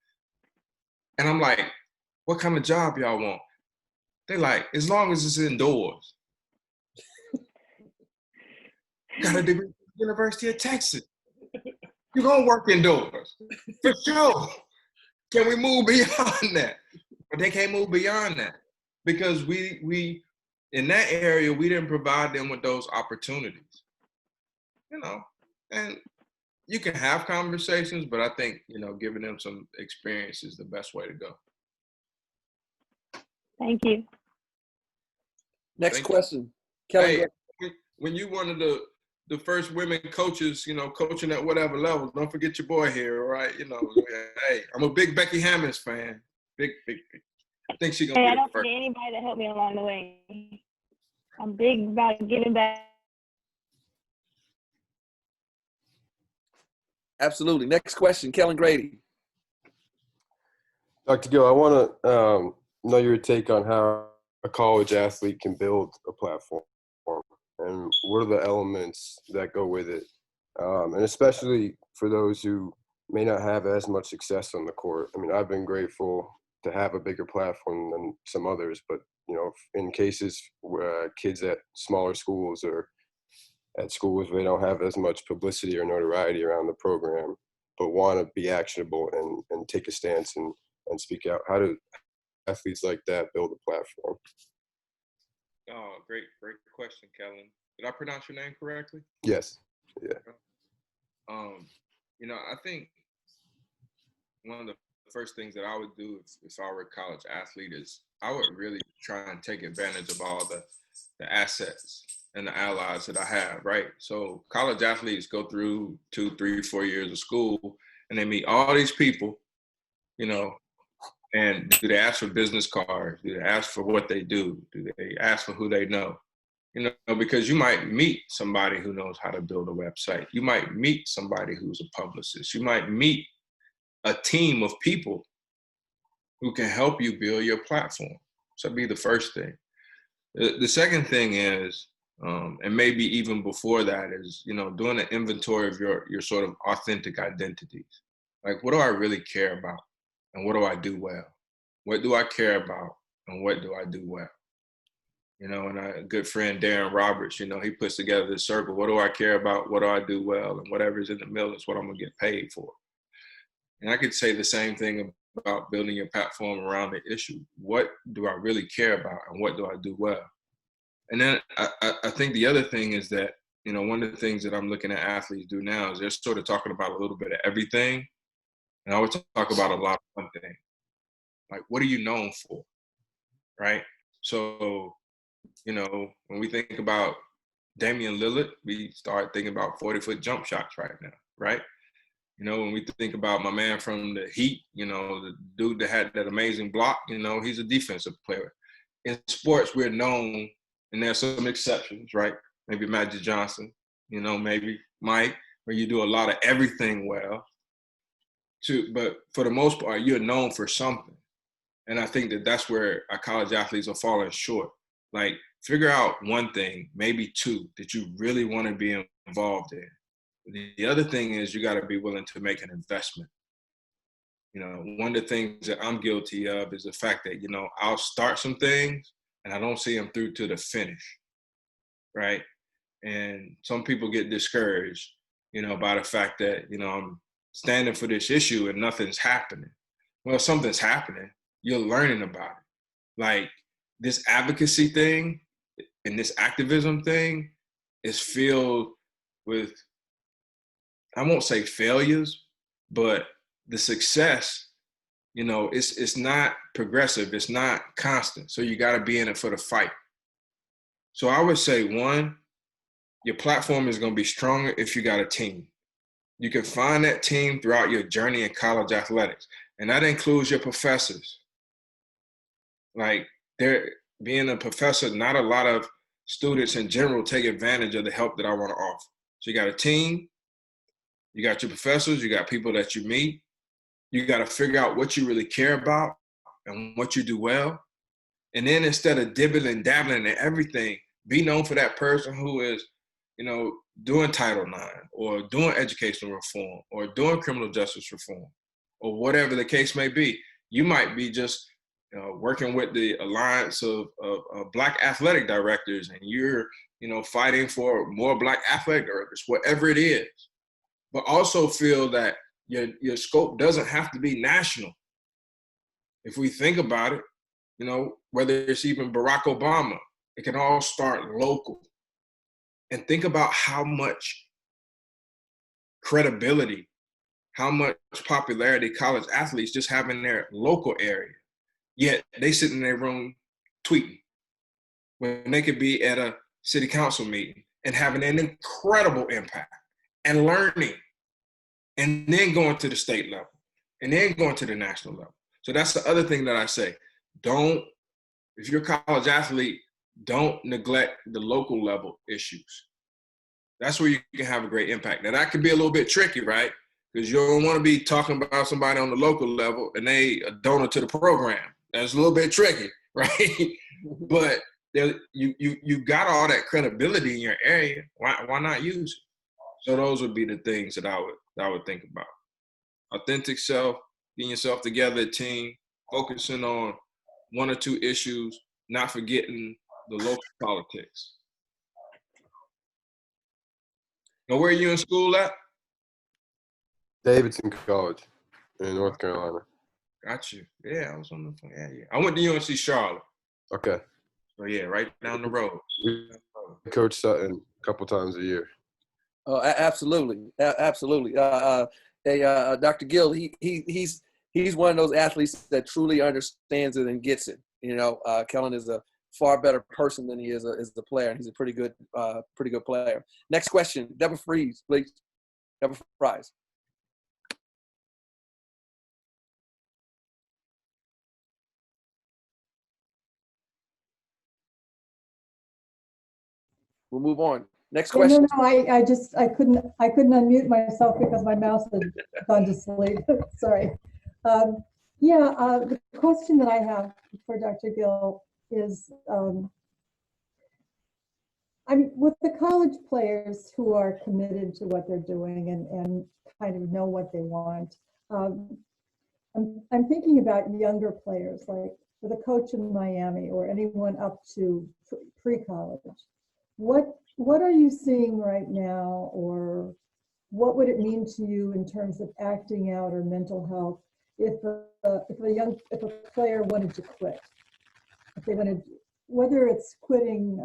And I'm like, what kind of job y'all want? They're like, as long as it's indoors. Got a degree from the University of Texas. You're going to work indoors. For sure. Can we move beyond that? But they can't move beyond that because we in that area, we didn't provide them with those opportunities. And you can have conversations, but I think, giving them some experience is the best way to go. Thank you. Next question. Kelly. Hey, when you one of the first women coaches, coaching at whatever level, don't forget your boy here, all right? Hey, I'm a big Becky Hammonds fan. Big. I think she's going to be I the don't first. forget anybody that helped me along the way. I'm big about giving back. Absolutely. Next question, Kellen Grady. Dr. Gill, I want to know your take on how a college athlete can build a platform and what are the elements that go with it, and especially for those who may not have as much success on the court. I mean, I've been grateful to have a bigger platform than some others, but in cases where kids at smaller schools or at schools where they don't have as much publicity or notoriety around the program, but want to be actionable and take a stance and speak out. How do athletes like that build a platform? Oh, great question, Kellen. Did I pronounce your name correctly? Yes. Yeah. I think one of the first things that I would do if I were a college athlete is I would really try and take advantage of all the assets and the allies that I have, right? So college athletes go through 2, 3, 4 years of school and they meet all these people, you know, and do they ask for business cards? Do they ask for what they do? Do they ask for who they know? You know, because you might meet somebody who knows how to build a website. You might meet somebody who's a publicist. You might meet a team of people who can help you build your platform. So that'd be the first thing. The second thing is, and maybe even before that, is, you know, doing an inventory of your sort of authentic identities. Like, what do I really care about? And what do I do well? What do I care about? And what do I do well? You know, and a good friend, Darren Roberts, you know, he puts together this circle. What do I care about? What do I do well? And whatever's in the middle is what I'm going to get paid for. And I could say the same thing about building your platform around the issue. What do I really care about? And what do I do well? And then I think the other thing is that, you know, one of the things that I'm looking at athletes do now is they're sort of talking about a little bit of everything. And I would talk about a lot of one thing. Like, what are you known for? Right? So, you know, when we think about Damian Lillard, we start thinking about 40-foot jump shots right now, right? You know, when we think about my man from the Heat, you know, the dude that had that amazing block, you know, he's a defensive player. In sports, we're known, and there's some exceptions, right? Maybe Magic Johnson, you know, maybe Mike, where you do a lot of everything well. But for the most part, you're known for something. And I think that that's where our college athletes are falling short. Like, figure out one thing, maybe two, that you really want to be involved in. The other thing is you got to be willing to make an investment. You know, one of the things that I'm guilty of is the fact that, you know, I'll start some things and I don't see them through to the finish, right? And some people get discouraged, you know, by the fact that, you know, I'm standing for this issue and nothing's happening. Well, something's happening. You're learning about it. Like, this advocacy thing and this activism thing is filled with, I won't say failures, but the success, you know, it's not progressive. It's not constant. So you got to be in it for the fight. So I would say, one, your platform is going to be stronger if you got a team. You can find that team throughout your journey in college athletics. And that includes your professors. Like, being a professor, not a lot of students in general take advantage of the help that I want to offer. So you got a team, you got your professors, you got people that you meet. You got to figure out what you really care about and what you do well. And then instead of dibbling and dabbling in everything, be known for that person who is, you know, doing Title IX or doing educational reform or doing criminal justice reform or whatever the case may be. You might be just working with the Alliance of Black Athletic Directors, and you're, you know, fighting for more Black athletic directors, whatever it is. But also feel that your scope doesn't have to be national. If we think about it, you know, whether it's even Barack Obama, it can all start local. And think about how much credibility, how much popularity college athletes just have in their local area. Yet they sit in their room tweeting when they could be at a city council meeting and having an incredible impact and learning, and then going to the state level and then going to the national level. So that's the other thing that I say. If you're a college athlete, don't neglect the local level issues. That's where you can have a great impact. Now, that can be a little bit tricky, right? Because you don't want to be talking about somebody on the local level and they a donor to the program. That's a little bit tricky, right? But you got all that credibility in your area. Why not use it? So those would be the things that I would think about. Authentic self, getting yourself together, a team, focusing on one or two issues, not forgetting the local politics. Now, where are you in school at? Davidson College in North Carolina. Got you. Yeah, I was on the phone. Yeah. I went to UNC Charlotte. Okay. So yeah, right down the road. We coach Sutton a couple times a year. Oh, absolutely, absolutely. Dr. Gill, he's he's one of those athletes that truly understands it and gets it. You know, Kellen is a far better person than he is a player, and he's a pretty good player. Next question, Deborah Fries, please. Deborah Fries. We'll move on. Next question. No, I couldn't unmute myself because my mouse had gone to sleep. Sorry. The question that I have for Dr. Gill is, I mean, with the college players who are committed to what they're doing and kind of know what they want, I'm thinking about younger players, like with a coach in Miami or anyone up to pre-college. What are you seeing right now, or what would it mean to you in terms of acting out or mental health if a player wanted to quit? If they wanted, whether it's quitting,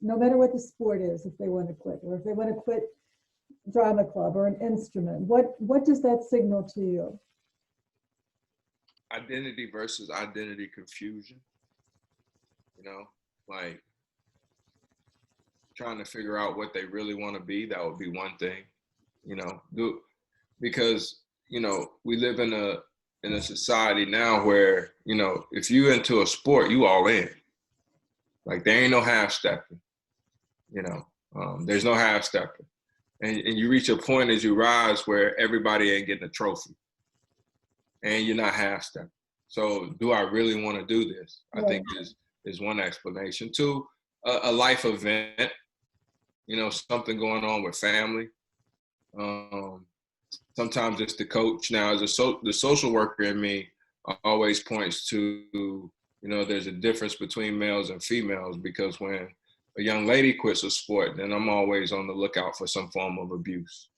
no matter what the sport is, if they want to quit, or if they want to quit drama club or an instrument, what does that signal to you? Identity versus identity confusion. You know, like trying to figure out what they really want to be. That would be one thing. You know, because you know we live in a society now where, you know, if you into a sport, you all in. Like there ain't no half stepping. You know, there's no half stepping, and you reach a point as you rise where everybody ain't getting a trophy, and you're not half stepping. So, do I really want to do this? I think is one explanation. Two, a life event. You know, something going on with family. Sometimes it's the coach. Now, as the social worker in me always points to, you know, there's a difference between males and females, because when a young lady quits a sport, then I'm always on the lookout for some form of abuse.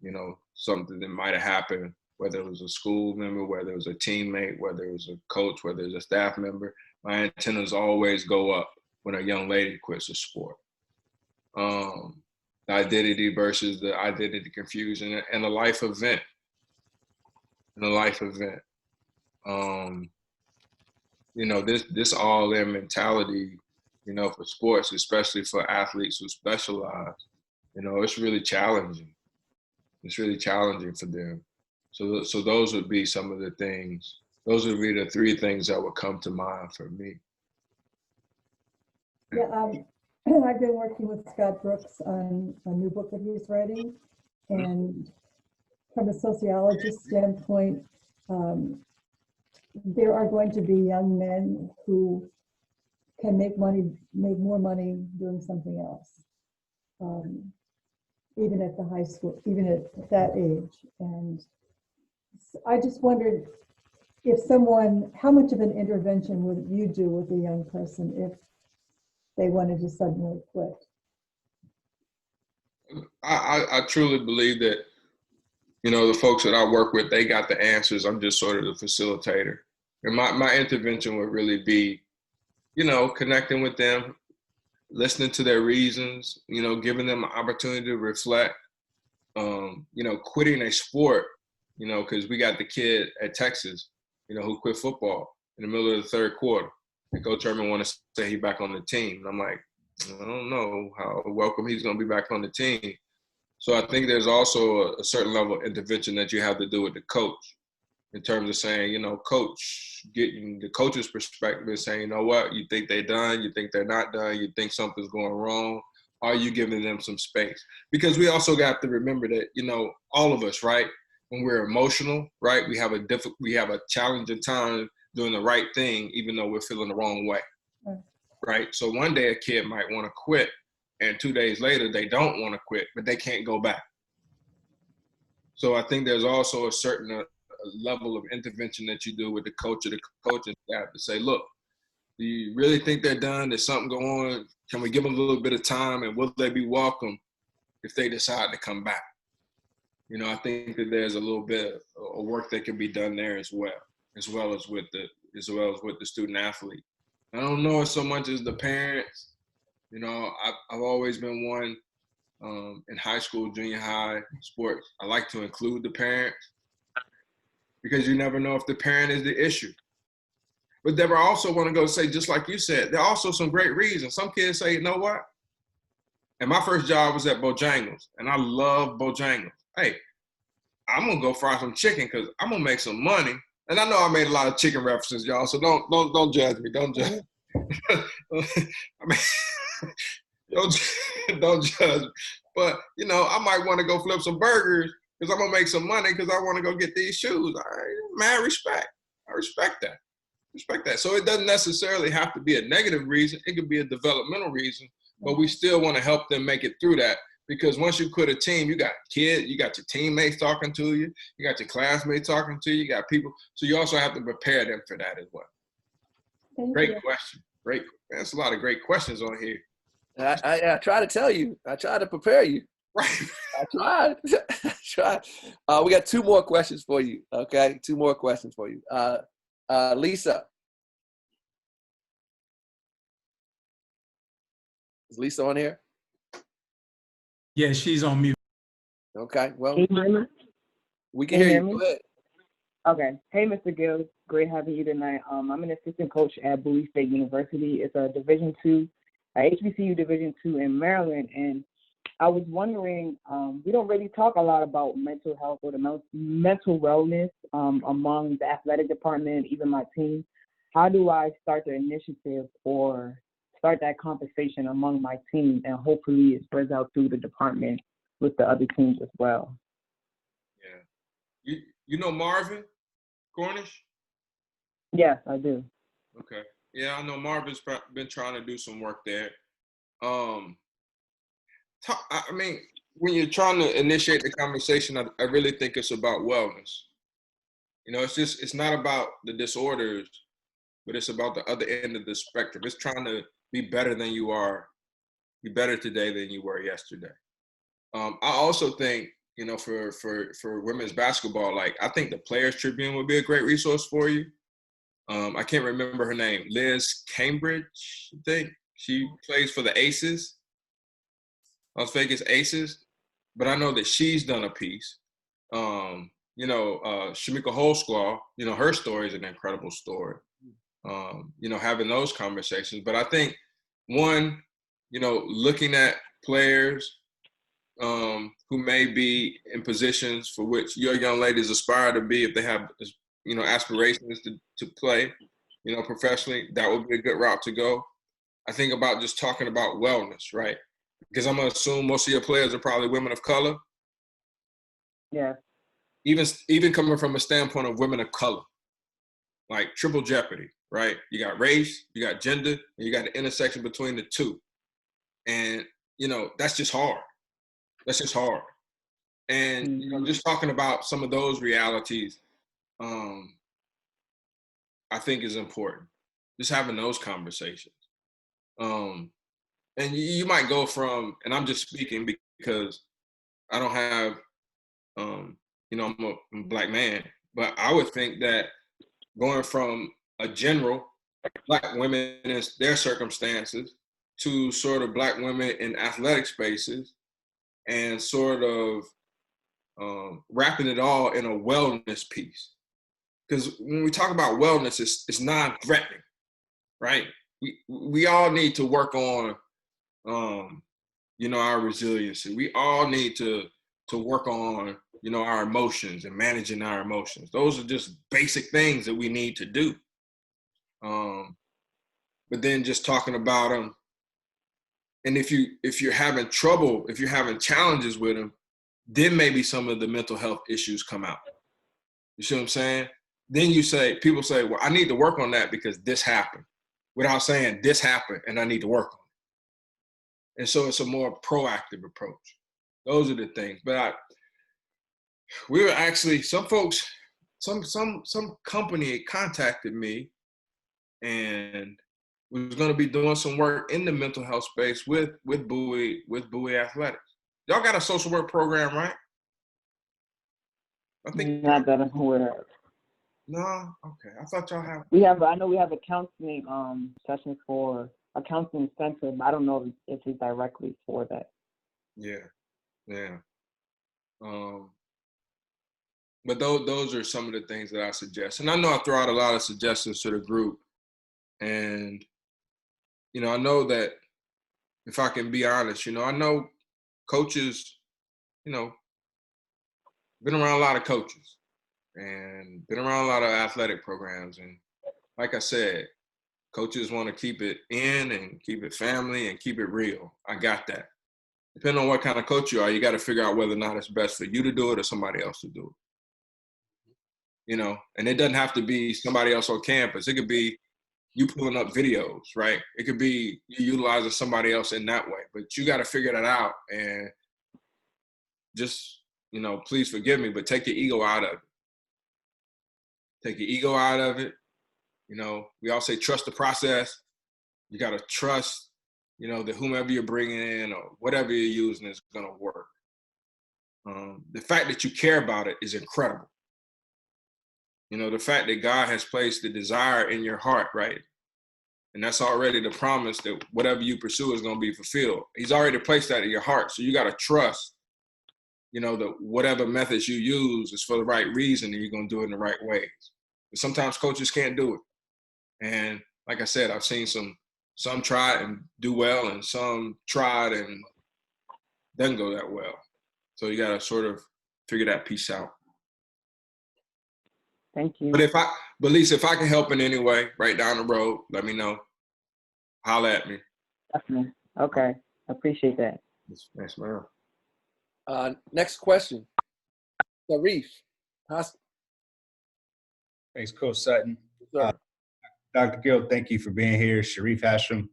You know, something that might have happened, whether it was a school member, whether it was a teammate, whether it was a coach, whether it was a staff member. My antennas always go up when a young lady quits a sport. The identity versus the identity confusion, and a life event. You know, this all-in mentality, you know, for sports, especially for athletes who specialize, you know, it's really challenging. It's really challenging for them. So those would be some of the things. Those would be the three things that would come to mind for me. Yeah, I've been working with Scott Brooks on a new book that he's writing, and from a sociologist standpoint, there are going to be young men who can make more money doing something else, even at the high school, even at that age. And I just wondered how much of an intervention would you do with a young person if they wanted to suddenly quit? I truly believe that, you know, the folks that I work with, they got the answers. I'm just sort of the facilitator. And my intervention would really be, you know, connecting with them, listening to their reasons, you know, giving them an opportunity to reflect, you know, quitting a sport, you know, because we got the kid at Texas, you know, who quit football in the middle of the third quarter. And Coach Herman wanted to say he's back on the team. And I'm like, I don't know how welcome he's going to be back on the team. So I think there's also a certain level of intervention that you have to do with the coach, in terms of saying, you know, coach, getting the coach's perspective is saying, you know what, you think they're done, you think they're not done, you think something's going wrong. Are you giving them some space? Because we also got to remember that, you know, all of us, right, when we're emotional, right, we have a challenging time doing the right thing, even though we're feeling the wrong way, right? So one day a kid might want to quit, and 2 days later they don't want to quit, but they can't go back. So I think there's also a certain level of intervention that you do with the coach or the coaching staff to say, look, do you really think they're done? There's something going on. Can we give them a little bit of time, and will they be welcome if they decide to come back? You know, I think that there's a little bit of work that can be done there as well as with the student athlete. I don't know so much as the parents. You know, I've always been one in high school, junior high, sports. I like to include the parents. because you never know if the parent is the issue. But Deborah, I also want to go say, just like you said, there are also some great reasons. Some kids say, you know what? And my first job was at Bojangles, and I love Bojangles. Hey, I'm gonna go fry some chicken because I'm gonna make some money. And I know I made a lot of chicken references, y'all. So don't judge me. Don't judge. I mean, don't judge me. But you know, I might want to go flip some burgers because I'm gonna make some money because I want to go get these shoes. All right, man, respect. I respect that. Respect that. So it doesn't necessarily have to be a negative reason. It could be a developmental reason, but we still want to help them make it through that. Because once you quit a team, you got kids, you got your teammates talking to you, you got your classmates talking to you, you got people. So you also have to prepare them for that as well. Great question. Great. That's a lot of great questions on here. I try to tell you. I try to prepare you. Right. I tried. I tried. We got 2 more questions for you. Okay, 2 more questions for you. Lisa. Is Lisa on here? Yeah, she's on mute. Okay, well, Can you hear me? we can hear you. Go ahead. Okay. Hey, Mr. Gill. Great having you tonight. I'm an assistant coach at Bowie State University. It's a Division II, HBCU Division II in Maryland. And I was wondering, we don't really talk a lot about mental health or the mental wellness among the athletic department, even my team. How do I start the initiative or start that conversation among my team, and hopefully it spreads out through the department with the other teams as well? Yeah. You know Marvin Cornish? Yes, I do. Okay. Yeah, I know Marvin's been trying to do some work there. I mean, when you're trying to initiate the conversation, I really think it's about wellness. You know, it's not about the disorders, but it's about the other end of the spectrum. It's trying to be better than you are, be better today than you were yesterday. I also think, you know, for women's basketball, like I think the Players Tribune would be a great resource for you. I can't remember her name, Liz Cambridge, I think. She plays for the Aces, Las Vegas Aces, but I know that she's done a piece. You know, Shamika Holsclaw, you know, her story is an incredible story. You know, having those conversations. But I think, one, you know, looking at players who may be in positions for which your young ladies aspire to be, if they have, you know, aspirations to play, you know, professionally, that would be a good route to go. I think about just talking about wellness, right? Because I'm going to assume most of your players are probably women of color. Yeah. Even coming from a standpoint of women of color, like triple jeopardy, right? You got race, you got gender, and you got the intersection between the two. And, you know, that's just hard. That's just hard. And, you know, just talking about some of those realities, I think is important. Just having those conversations. And you might go from, and I'm just speaking because I don't have, you know, I'm a Black man, but I would think that going from a general Black women in their circumstances to sort of Black women in athletic spaces and sort of wrapping it all in a wellness piece. Because when we talk about wellness, it's non-threatening, right? We all need to work on, you know, our resiliency. We all need to work on, you know, our emotions and managing our emotions. Those are just basic things that we need to do. But then just talking about them, and if you're having trouble, if you're having challenges with them, then maybe some of the mental health issues come out. You see what I'm saying? Then people say, well, I need to work on that because this happened, without saying this happened and I need to work on it. And so it's a more proactive approach. Those are the things. But we were actually, some folks, some company contacted me and was going to be doing some work in the mental health space with Bowie Athletics. Y'all got a social work program, right? I think not that I'm aware of. No, okay. I thought y'all have. I know we have a counseling session for a counseling center, but I don't know if it's directly for that. Yeah. But those are some of the things that I suggest. And I know I throw out a lot of suggestions to the group. And, I know that if I can be honest, I know coaches, been around a lot of coaches and been around a lot of athletic programs. And like I said, coaches want to keep it in and keep it family and keep it real. I got that. Depending on what kind of coach you are, you got to figure out whether or not it's best for you to do it or somebody else to do it. And it doesn't have to be somebody else on campus. It could be you pulling up videos, right? It could be you utilizing somebody else in that way. But you got to figure that out and just, please forgive me, but take your ego out of it. Take your ego out of it. We all say trust the process. You got to trust, that whomever you're bringing in or whatever you're using is going to work. The fact that you care about it is incredible. The fact that God has placed the desire in your heart, right? And that's already the promise that whatever you pursue is going to be fulfilled. He's already placed that in your heart. So you got to trust, that whatever methods you use is for the right reason and you're going to do it in the right ways. But sometimes coaches can't do it. And like I said, I've seen some try and do well and some tried and doesn't go that well. So you got to sort of figure that piece out. Thank you. But Lisa, if I can help in any way right down the road, let me know. Holler at me. Definitely. Okay. I appreciate that. Yes, ma'am. Next question. Sharif. Thanks, Coach Sutton. Sir. Dr. Gill, thank you for being here. Sharif Hashim,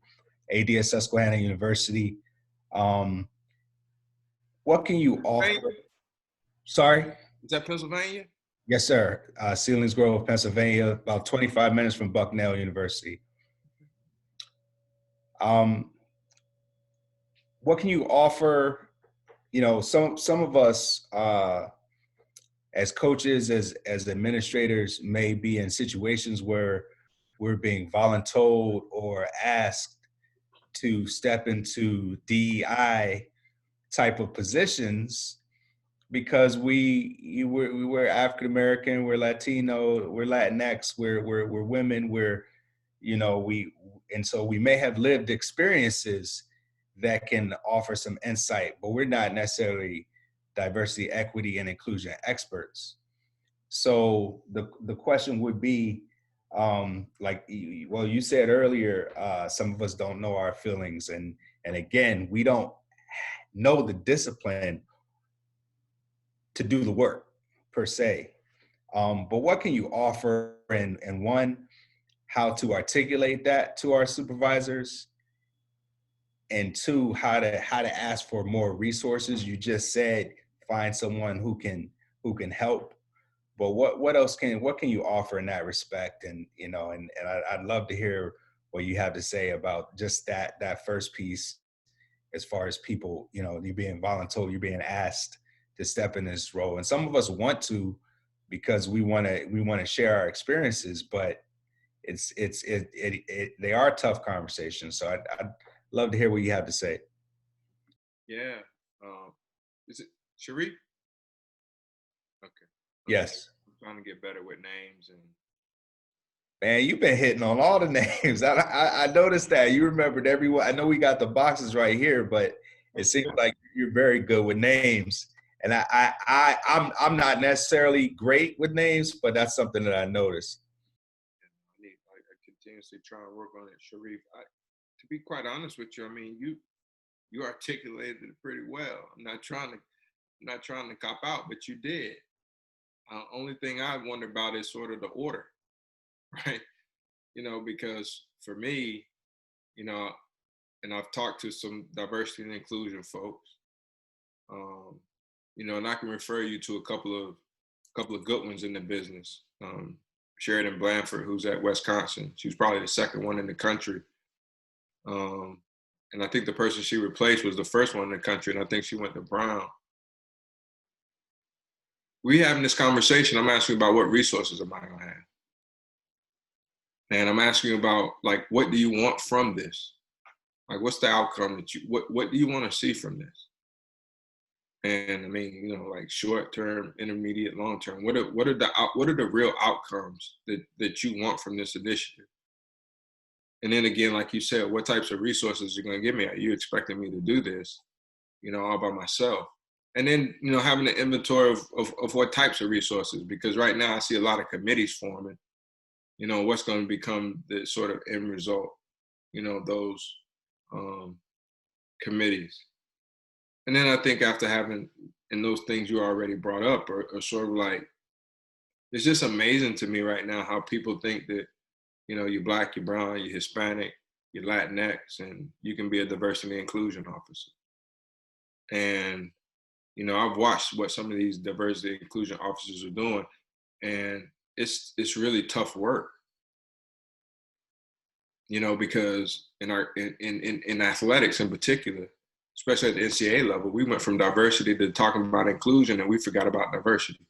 AD at Susquehanna University. What can you offer? Sorry? Is that Pennsylvania? Yes, sir. Selinsgrove, Pennsylvania, about 25 minutes from Bucknell University. What can you offer? Some of us as coaches, as administrators, may be in situations where we're being voluntold or asked to step into DEI type of positions because we're African American, we're Latino, we're Latinx, we're women, and so we may have lived experiences that can offer some insight, but we're not necessarily diversity, equity, and inclusion experts. So the question would be, you said earlier, some of us don't know our feelings, and again, we don't know the discipline to do the work per se. But what can you offer, and one, how to articulate that to our supervisors, and two, how to ask for more resources? You just said find someone who can help, but what else what can you offer in that respect? And I'd love to hear what you have to say about just that first piece, as far as people, you're being voluntold, you're being asked to step in this role, and some of us want to because we want to share our experiences, but they are tough conversations. So I'd love to hear what you have to say. Yeah. Is it Sharif? Okay. Yes. I'm trying to get better with names and. Man, you've been hitting on all the names. I noticed that you remembered everyone. I know we got the boxes right here, but it seems like you're very good with names. And I'm not necessarily great with names, but that's something that I noticed. I continuously try and work on it, Sharif. To be quite honest with you, I mean, you articulated it pretty well. I'm not trying to cop out, but you did. Only thing I wonder about is sort of the order, right? Because for me, and I've talked to some diversity and inclusion folks, and I can refer you to a couple of good ones in the business. Sheridan Blanford, who's at Wisconsin, she's probably the second one in the country. And I think the person she replaced was the first one in the country, and I think she went to Brown. We having this conversation, I'm asking about what resources am I gonna have? And I'm asking about, like, what do you want from this? Like, what's the outcome what do you want to see from this? And I mean, you know, like short term, intermediate, long term. What are the real outcomes that you want from this initiative? And then again, like you said, what types of resources you're going to give me? Are you expecting me to do this, you know, all by myself? And then, you know, having an inventory of what types of resources, because right now I see a lot of committees forming, you know, what's going to become the sort of end result, you know, those committees. And then I think after having, and those things you already brought up are sort of like, it's just amazing to me right now how people think that, you know, you're Black, you're brown, you're Hispanic, you're Latinx, and you can be a diversity and inclusion officer. And, you know, I've watched what some of these diversity and inclusion officers are doing, and it's really tough work. You know, because in athletics in particular, especially at the NCAA level, we went from diversity to talking about inclusion, and we forgot about diversity.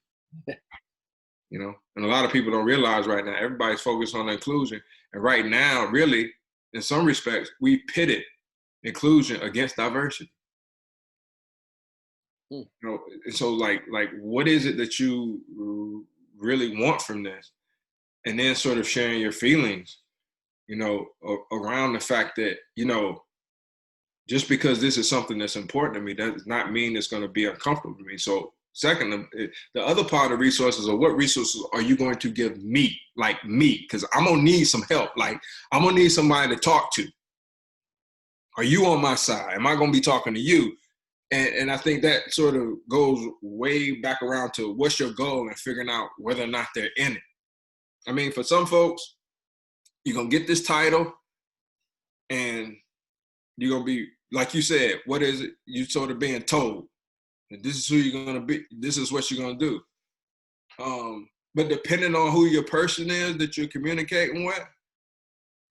You know, and a lot of people don't realize right now, everybody's focused on inclusion. And right now, really, in some respects, we pitted inclusion against diversity. You know, and so like, what is it that you really want from this? And then sort of sharing your feelings, you know, around the fact that, you know, just because this is something that's important to me, does not mean it's going to be uncomfortable to me. So second, the other part of resources are what resources are you going to give me, like me, because I'm going to need some help. Like I'm going to need somebody to talk to. Are you on my side? Am I going to be talking to you? And I think that sort of goes way back around to what's your goal and figuring out whether or not they're in it. I mean, for some folks, you're going to get this title and you're going to be, like you said, what is it? You sort of being told. This is who you're going to be. This is what you're going to do. But depending on who your person is that you're communicating with,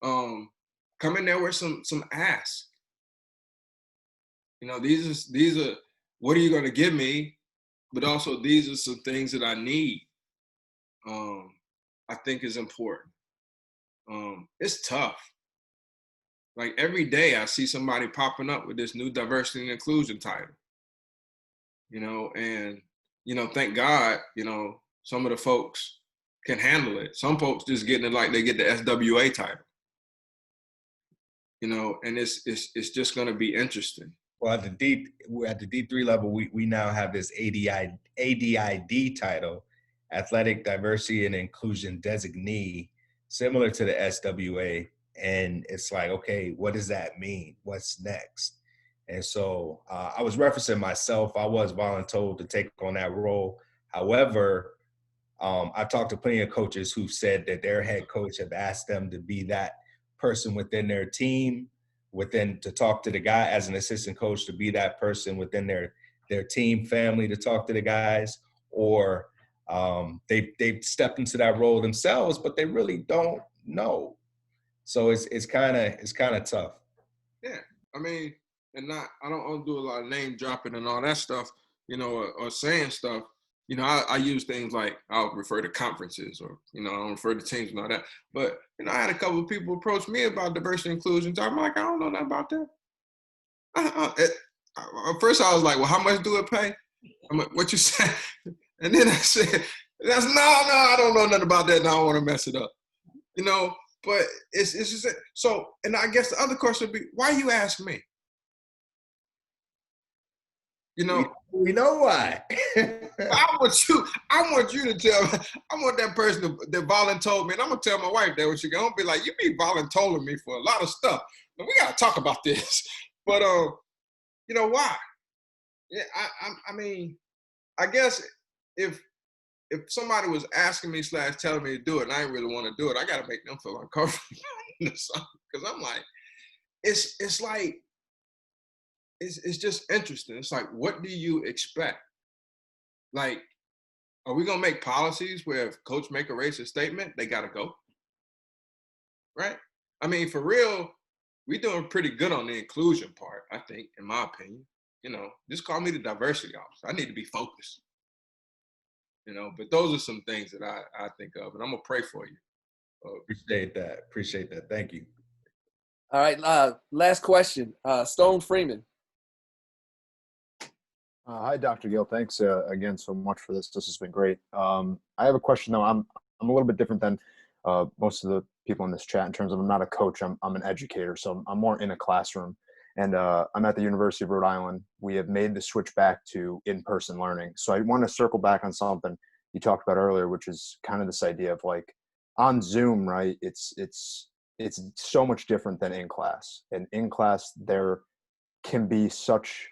come in there with some ask. You know, these are what are you going to give me? But also these are some things that I need. I think is important. It's tough. Like every day I see somebody popping up with this new diversity and inclusion title. You know, and, you know, thank God, you know, some of the folks can handle it. Some folks just getting it like they get the SWA title. You know, and it's just going to be interesting. Well, at the D3 level, we now have this ADID title, Athletic Diversity and Inclusion Designee, similar to the SWA. And it's like, okay, what does that mean? What's next? And so I was referencing myself. I was voluntold to take on that role. However, I've talked to plenty of coaches who've said that their head coach have asked them to be that person within their team, to talk to the guy as an assistant coach, to be that person within their team family to talk to the guys, or they've stepped into that role themselves, but they really don't know. So it's kind of tough. Yeah, I mean, and I don't want to do a lot of name dropping and all that stuff, you know, or saying stuff. You know, I use things like I'll refer to conferences, or, you know, I'll refer to teams and all that. But, you know, I had a couple of people approach me about diversity and inclusion. I'm like, I don't know nothing about that. At first I was like, well, how much do it pay? I'm like, what you say? And then I said, no, I don't know nothing about that, and I don't want to mess it up. You know, but it's just so. And I guess the other question would be, why you ask me? You know, we know why. I want you to tell me. I want that person that voluntold me, and I'm gonna tell my wife that when she gonna be like, you be voluntolding me for a lot of stuff. And we gotta talk about this. But you know why? Yeah, I mean, I guess if somebody was asking me / telling me to do it, and I didn't really want to do it, I gotta make them feel uncomfortable. Because I'm like, it's like. It's just interesting. It's like, what do you expect? Like, are we gonna make policies where if coach make a racist statement, they gotta go? Right? I mean, for real, we doing pretty good on the inclusion part, I think, in my opinion. You know, just call me the diversity officer. I need to be focused. You know, but those are some things that I think of, and I'm gonna pray for you. Appreciate that. Thank you. All right, last question. Stone Freeman. Hi, Dr. Gill. Thanks again so much for this. This has been great. I have a question though. I'm a little bit different than most of the people in this chat in terms of I'm not a coach. I'm an educator, so I'm more in a classroom. And I'm at the University of Rhode Island. We have made the switch back to in-person learning. So I want to circle back on something you talked about earlier, which is kind of this idea of like on Zoom, right? It's so much different than in class. And in class, there can be such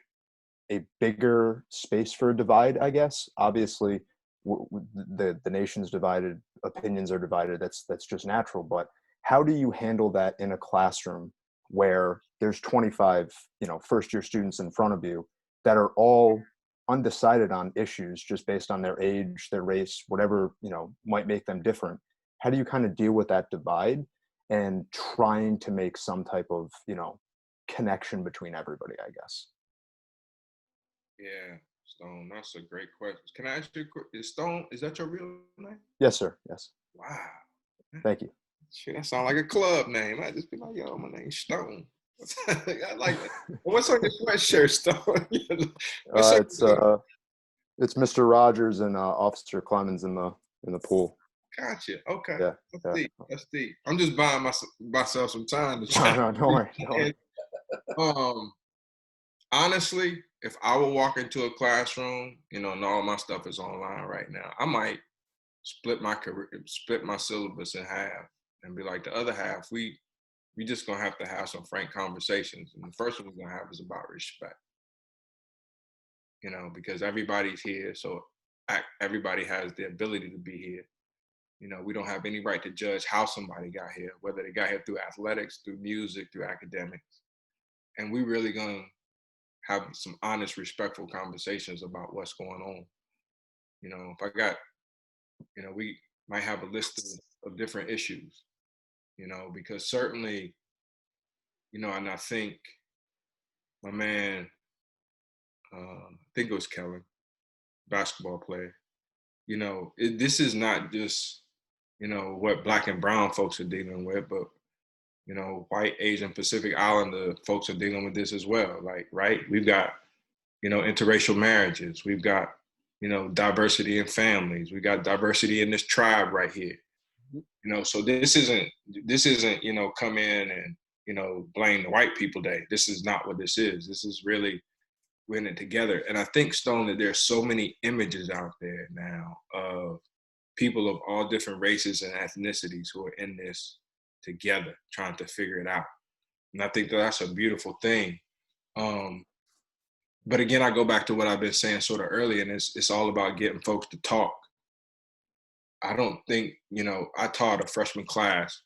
a bigger space for a divide, I guess. Obviously, the nation's divided, opinions are divided. That's just natural. But how do you handle that in a classroom where there's 25, first-year students in front of you that are all undecided on issues just based on their age, their race, whatever might make them different? How do you kind of deal with that divide and trying to make some type of connection between everybody, I guess? Yeah, Stone, that's a great question. Can I ask you, is Stone, is that your real name? Yes, sir. Yes. Wow. Thank you. Shit, that sounds like a club name. I'd just be like, yo, my name's Stone. I like that. What's on your sweatshirt, Stone? It's Mr. Rogers and Officer Clemens in the pool. Gotcha. Okay. Yeah. That's deep. That's deep. I'm just buying myself some time to try. No, don't worry. Honestly, if I would walk into a classroom, and all my stuff is online right now, I might split my syllabus in half and be like, the other half, we just gonna have to have some frank conversations. And the first one we're gonna have is about respect. Because everybody's here, so everybody has the ability to be here. We don't have any right to judge how somebody got here, whether they got here through athletics, through music, through academics. And we really gonna have some honest, respectful conversations about what's going on. If I got, we might have a list of different issues, because certainly, and I think my man, I think it was Kellen, basketball player, this is not just, what Black and brown folks are dealing with, but white, Asian, Pacific Islander folks are dealing with this as well. Like, right? We've got, interracial marriages. We've got, diversity in families. We got diversity in this tribe right here. So this isn't, come in and, blame the white people day. This is not what this is. This is really, we're in it together. And I think, Stone, that there's so many images out there now of people of all different races and ethnicities who are in this together, trying to figure it out. And I think that's a beautiful thing. But again, I go back to what I've been saying sort of earlier, and it's all about getting folks to talk. I don't think, I taught a freshman class,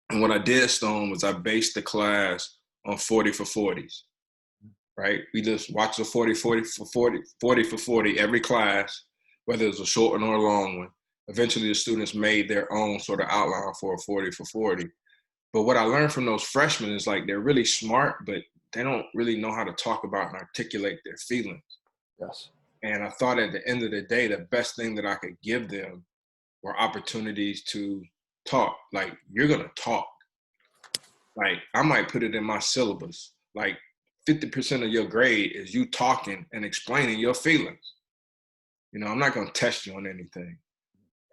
and what I did, Stone, was I based the class on 40 for 40s, right? We just watched a 40 for 40 every class, whether it was a short one or a long one. Eventually, the students made their own sort of outline for a 40 for 40. But what I learned from those freshmen is like they're really smart, but they don't really know how to talk about and articulate their feelings. Yes. And I thought at the end of the day, the best thing that I could give them were opportunities to talk. Like, you're going to talk. Like, I might put it in my syllabus. Like, 50% of your grade is you talking and explaining your feelings. I'm not going to test you on anything.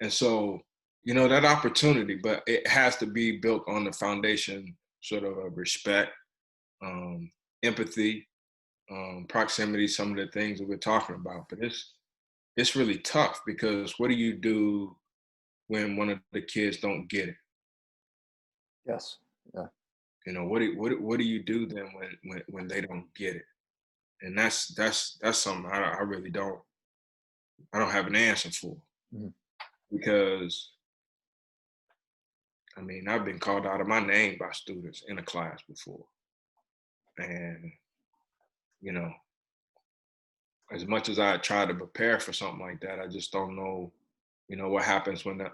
And so, that opportunity, but it has to be built on the foundation sort of respect, empathy, proximity, some of the things that we're talking about. But it's really tough, because what do you do when one of the kids don't get it? Yes. Yeah. What do you do then when they don't get it? And that's something I really don't have an answer for. Mm-hmm. Because I've been called out of my name by students in a class before. And, as much as I try to prepare for something like that, I just don't know, what happens when I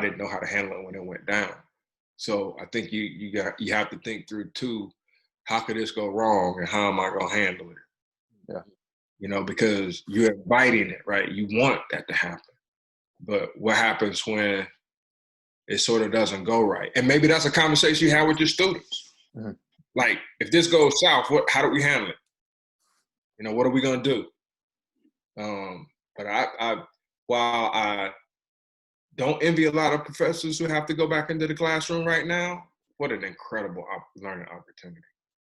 didn't know how to handle it when it went down. So I think you have to think through too, how could this go wrong and how am I gonna handle it? Yeah. Because you're inviting it, right? You want that to happen. But what happens when it sort of doesn't go right? And maybe that's a conversation you have with your students. Mm-hmm. Like, if this goes south, how do we handle it? What are we gonna do? But while I don't envy a lot of professors who have to go back into the classroom right now, what an incredible learning opportunity.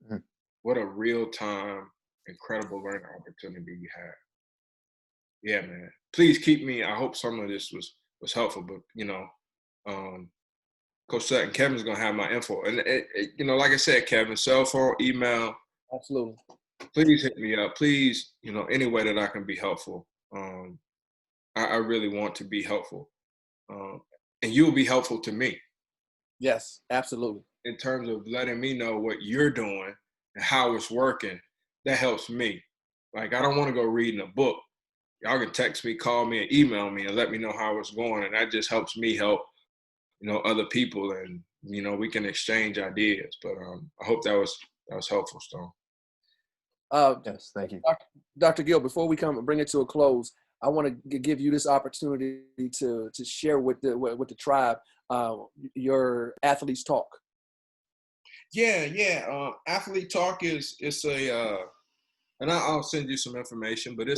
Mhm. What a real-time, incredible learning opportunity we have. Yeah, man. Please keep me. I hope some of this was helpful, but Coach Sutton, Kevin's gonna have my info, and like I said, Kevin, cell phone, email. Absolutely. Please hit me up. Please, any way that I can be helpful. I really want to be helpful, and you'll be helpful to me. Yes, absolutely. In terms of letting me know what you're doing and how it's working, that helps me. Like, I don't want to go reading a book. Y'all can text me, call me, and email me and let me know how it's going. And that just helps me help, other people. And, we can exchange ideas. But I hope that was helpful, Stone. Yes, thank you. Dr. Gill, before we come and bring it to a close, I want to give you this opportunity to share with the tribe your athletes talk. Yeah. Athlete talk is and I'll send you some information, but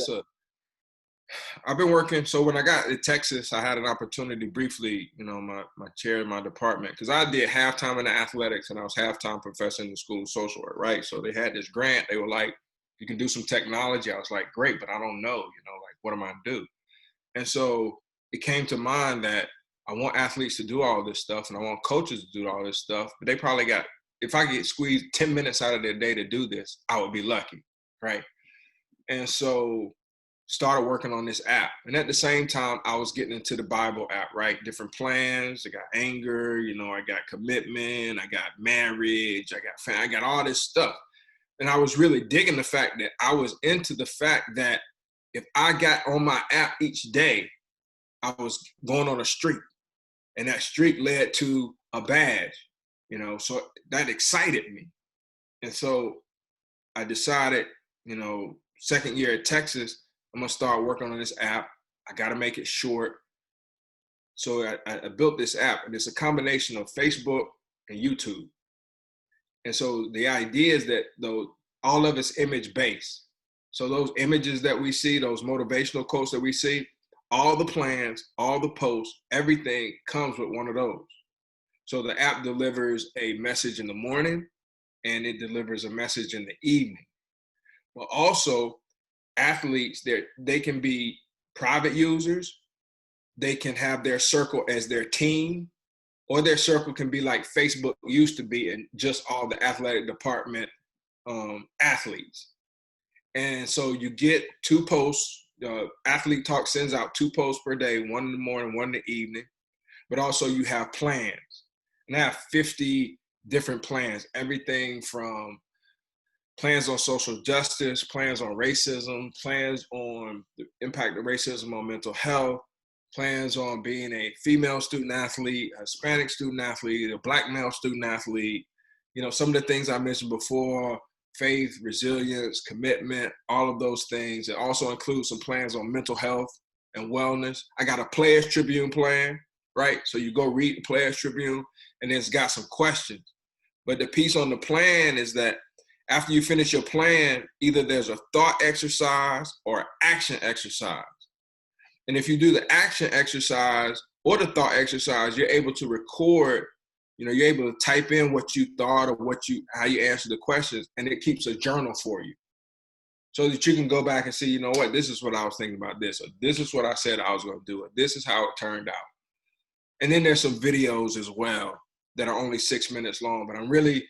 I've been working. So when I got to Texas, I had an opportunity briefly, my chair in my department, because I did halftime in the athletics and I was halftime professor in the school of social work, right? So they had this grant. They were like, you can do some technology. I was like, great, but I don't know, like, what am I do? And so it came to mind that I want athletes to do all this stuff and I want coaches to do all this stuff, but they probably if I get squeezed 10 minutes out of their day to do this, I would be lucky, right? And so started working on this app. And at the same time, I was getting into the Bible app, right? Different plans. I got anger, I got commitment, I got marriage, I got all this stuff. And I was really digging the fact that I was into the fact that if I got on my app each day, I was going on a streak. And that streak led to a badge, so that excited me. And so I decided, second year at Texas, I'm gonna start working on this app. I gotta make it short. So I built this app, and it's a combination of Facebook and YouTube. And so the idea is that all of it's image-based. So those images that we see, those motivational quotes that we see, all the plans, all the posts, everything comes with one of those. So the app delivers a message in the morning, and it delivers a message in the evening. But also, athletes, they can be private users. They can have their circle as their team, or their circle can be like Facebook used to be, and just all the athletic department athletes. And so you get 2 posts. Athlete Talk sends out 2 posts per day, one in the morning, one in the evening. But also you have plans. And I have 50 different plans, everything from plans on social justice, plans on racism, plans on the impact of racism on mental health, plans on being a female student athlete, a Hispanic student athlete, a Black male student athlete, some of the things I mentioned before, faith, resilience, commitment, all of those things. It also includes some plans on mental health and wellness. I got a Players Tribune plan, right? So you go read the Players Tribune, and it's got some questions. But the piece on the plan is that after you finish your plan, either there's a thought exercise or action exercise. And if you do the action exercise or the thought exercise, you're able to record, you're able to type in what you thought or how you answer the questions, and it keeps a journal for you. So that you can go back and see, this is what I was thinking about this, or this is what I said I was going to do, or this is how it turned out. And then there's some videos as well that are only 6 minutes long, but I'm really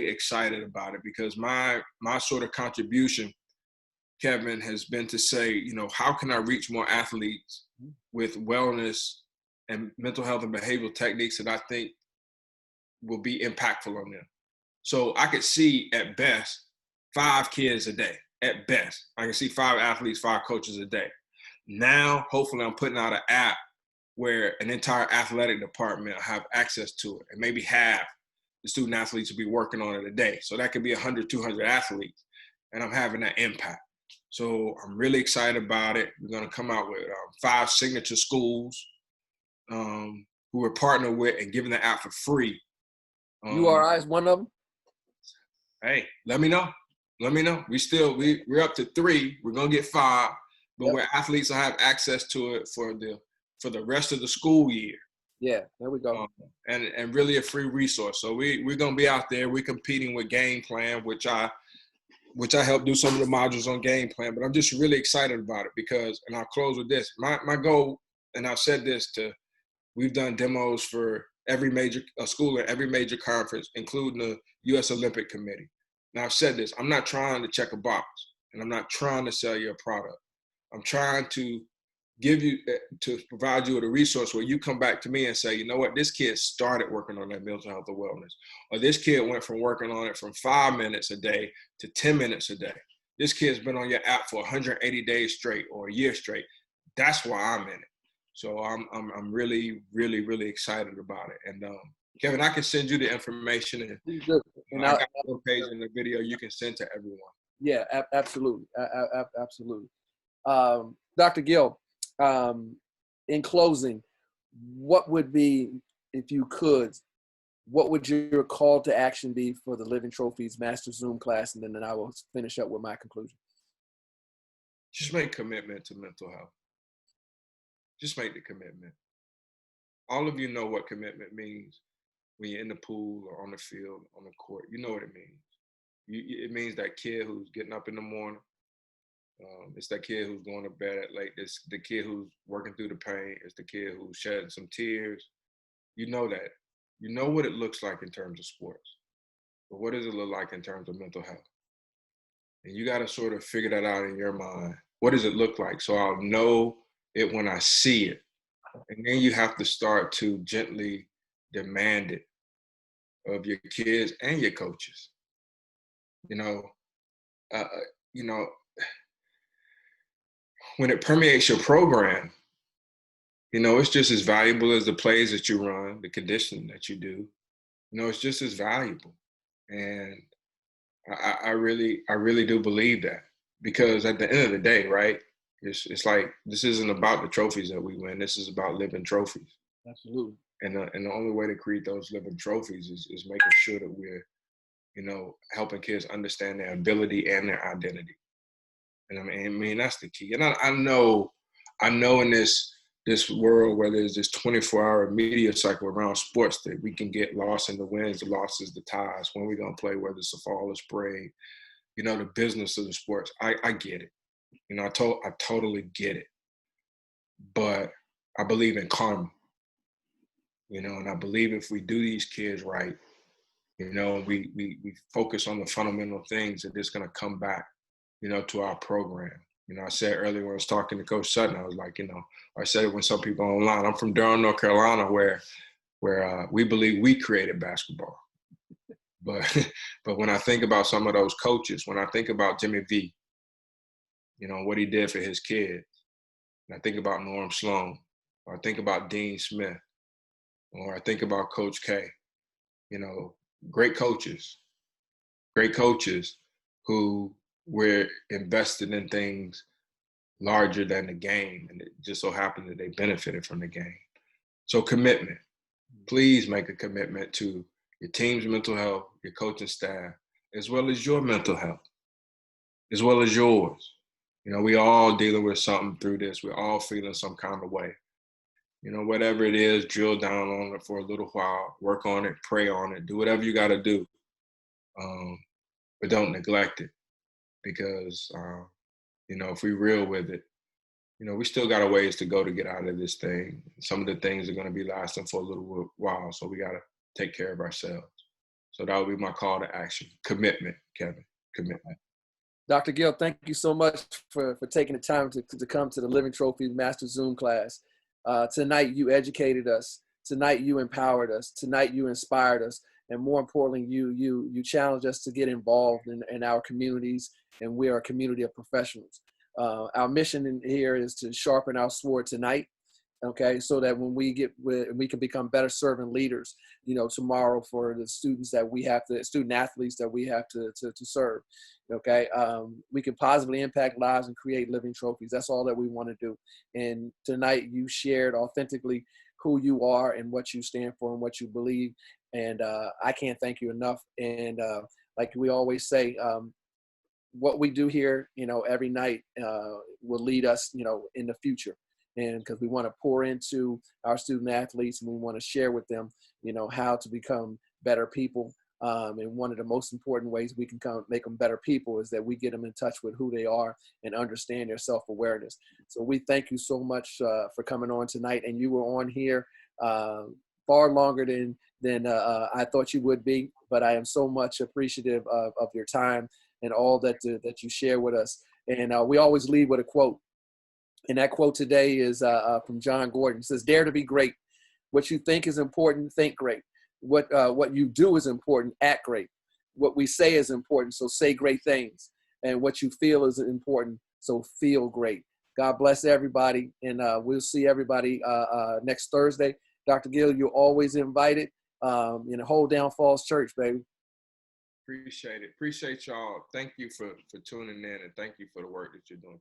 excited about it, because my sort of contribution, Kevin, has been to say, how can I reach more athletes with wellness and mental health and behavioral techniques that I think will be impactful on them. So I could see at best 5 kids a day, at best. I can see 5 athletes, 5 coaches a day. Now, hopefully I'm putting out an app where an entire athletic department will have access to it, and maybe half the student athletes will be working on it a day. So that could be 100, 200 athletes, and I'm having that impact. So I'm really excited about it. We're going to come out with 5 signature schools who we're partnered with and giving the app for free. URI is one of them? Hey, let me know. let me know. We're up to 3. We're gonna get 5, but Yep. where athletes will have access to it for the rest of the school year. Yeah, there we go. And really a free resource. So we're gonna be out there. We're competing with Game Plan, which I helped do some of the modules on Game Plan. But I'm just really excited about it because, and I'll close with this. My goal, and I've said this we've done demos for every major school and every major conference, including the U.S. Olympic Committee. Now I've said this. I'm not trying to check a box, and I'm not trying to sell you a product. I'm trying to provide you with a resource where you come back to me and say, you know what, this kid started working on that mental health and wellness, or this kid went from working on it from 5 minutes a day to 10 minutes a day. This kid's been on your app for 180 days straight or a year straight. That's why I'm in it. So I'm really, really, really excited about it. And Kevin, I can send you the information, and I got a page in the video you can send to everyone. Yeah, absolutely, absolutely. Dr. Gill, in closing, what would be, if you could, what would your call to action be for the Living Trophies Master Zoom class? And then I will finish up with my conclusion. Just make commitment to mental health. Just make the commitment. All of you know what commitment means when you're in the pool or on the field, on the court. You know what it means. It means that kid who's getting up in the morning. It's that kid who's going to bed at late. It's the kid who's working through the pain. It's the kid who's shedding some tears. You know that. You know what it looks like in terms of sports. But what does it look like in terms of mental health? And you got to sort of figure that out in your mind. What does it look like? So I'll know it when I see it. And then you have to start to gently demand it of your kids and your coaches. You know, when it permeates your program, it's just as valuable as the plays that you run, the conditioning that you do. It's just as valuable. And I really do believe that, because at the end of the day, right, it's like, this isn't about the trophies that we win. This is about living trophies. Absolutely. And the only way to create those living trophies is making sure that we're, helping kids understand their ability and their identity. And I mean, that's the key. And I know in this world where there's this 24-hour media cycle around sports that we can get lost in the wins, the losses, the ties, when we're going to play, whether it's a fall or spring, the business of the sports. I get it. I totally get it. But I believe in karma, and I believe if we do these kids right, we focus on the fundamental things, that it's going to come back, to our program. I said earlier when I was talking to Coach Sutton, I was like, I said it when some people online, I'm from Durham, North Carolina, where we believe we created basketball. But when I think about some of those coaches, when I think about Jimmy V, what he did for his kids, and I think about Norm Sloan, or I think about Dean Smith, or I think about Coach K, great coaches who were invested in things larger than the game, and it just so happened that they benefited from the game. So commitment. Please make a commitment to your team's mental health, your coaching staff, as well as your mental health, as well as yours. We all dealing with something through this. We're all feeling some kind of way. Whatever it is, drill down on it for a little while, work on it, pray on it, do whatever you got to do. But don't neglect it, because, if we're real with it, we still got a ways to go to get out of this thing. Some of the things are going to be lasting for a little while, so we got to take care of ourselves. So that would be my call to action. Commitment, Kevin, commitment. Dr. Gill, thank you so much for taking the time to come to the Living Trophy Master Zoom class. Tonight, you educated us. Tonight, you empowered us. Tonight, you inspired us. And more importantly, you challenged us to get involved in our communities, and we are a community of professionals. Our mission in here is to sharpen our sword tonight, okay, so that when we can become better servant leaders, tomorrow for the students that we have to, student athletes that we have to serve, okay. We can positively impact lives and create living trophies. That's all that we want to do. And tonight you shared authentically who you are and what you stand for and what you believe. And I can't thank you enough. And like we always say, what we do here, every night will lead us, in the future. And because we want to pour into our student athletes and we want to share with them, how to become better people. And one of the most important ways we can make them better people is that we get them in touch with who they are and understand their self-awareness. So we thank you so much for coming on tonight. And you were on here far longer than I thought you would be, but I am so much appreciative of your time and all that you share with us. And we always leave with a quote. And that quote today is from John Gordon. It says, "Dare to be great. What you think is important, think great. What you do is important, act great. What we say is important, so say great things. And what you feel is important, so feel great." God bless everybody, and we'll see everybody next Thursday. Dr. Gill, you're always invited. Hold down Falls Church, baby. Appreciate it. Appreciate y'all. Thank you for tuning in, and thank you for the work that you're doing.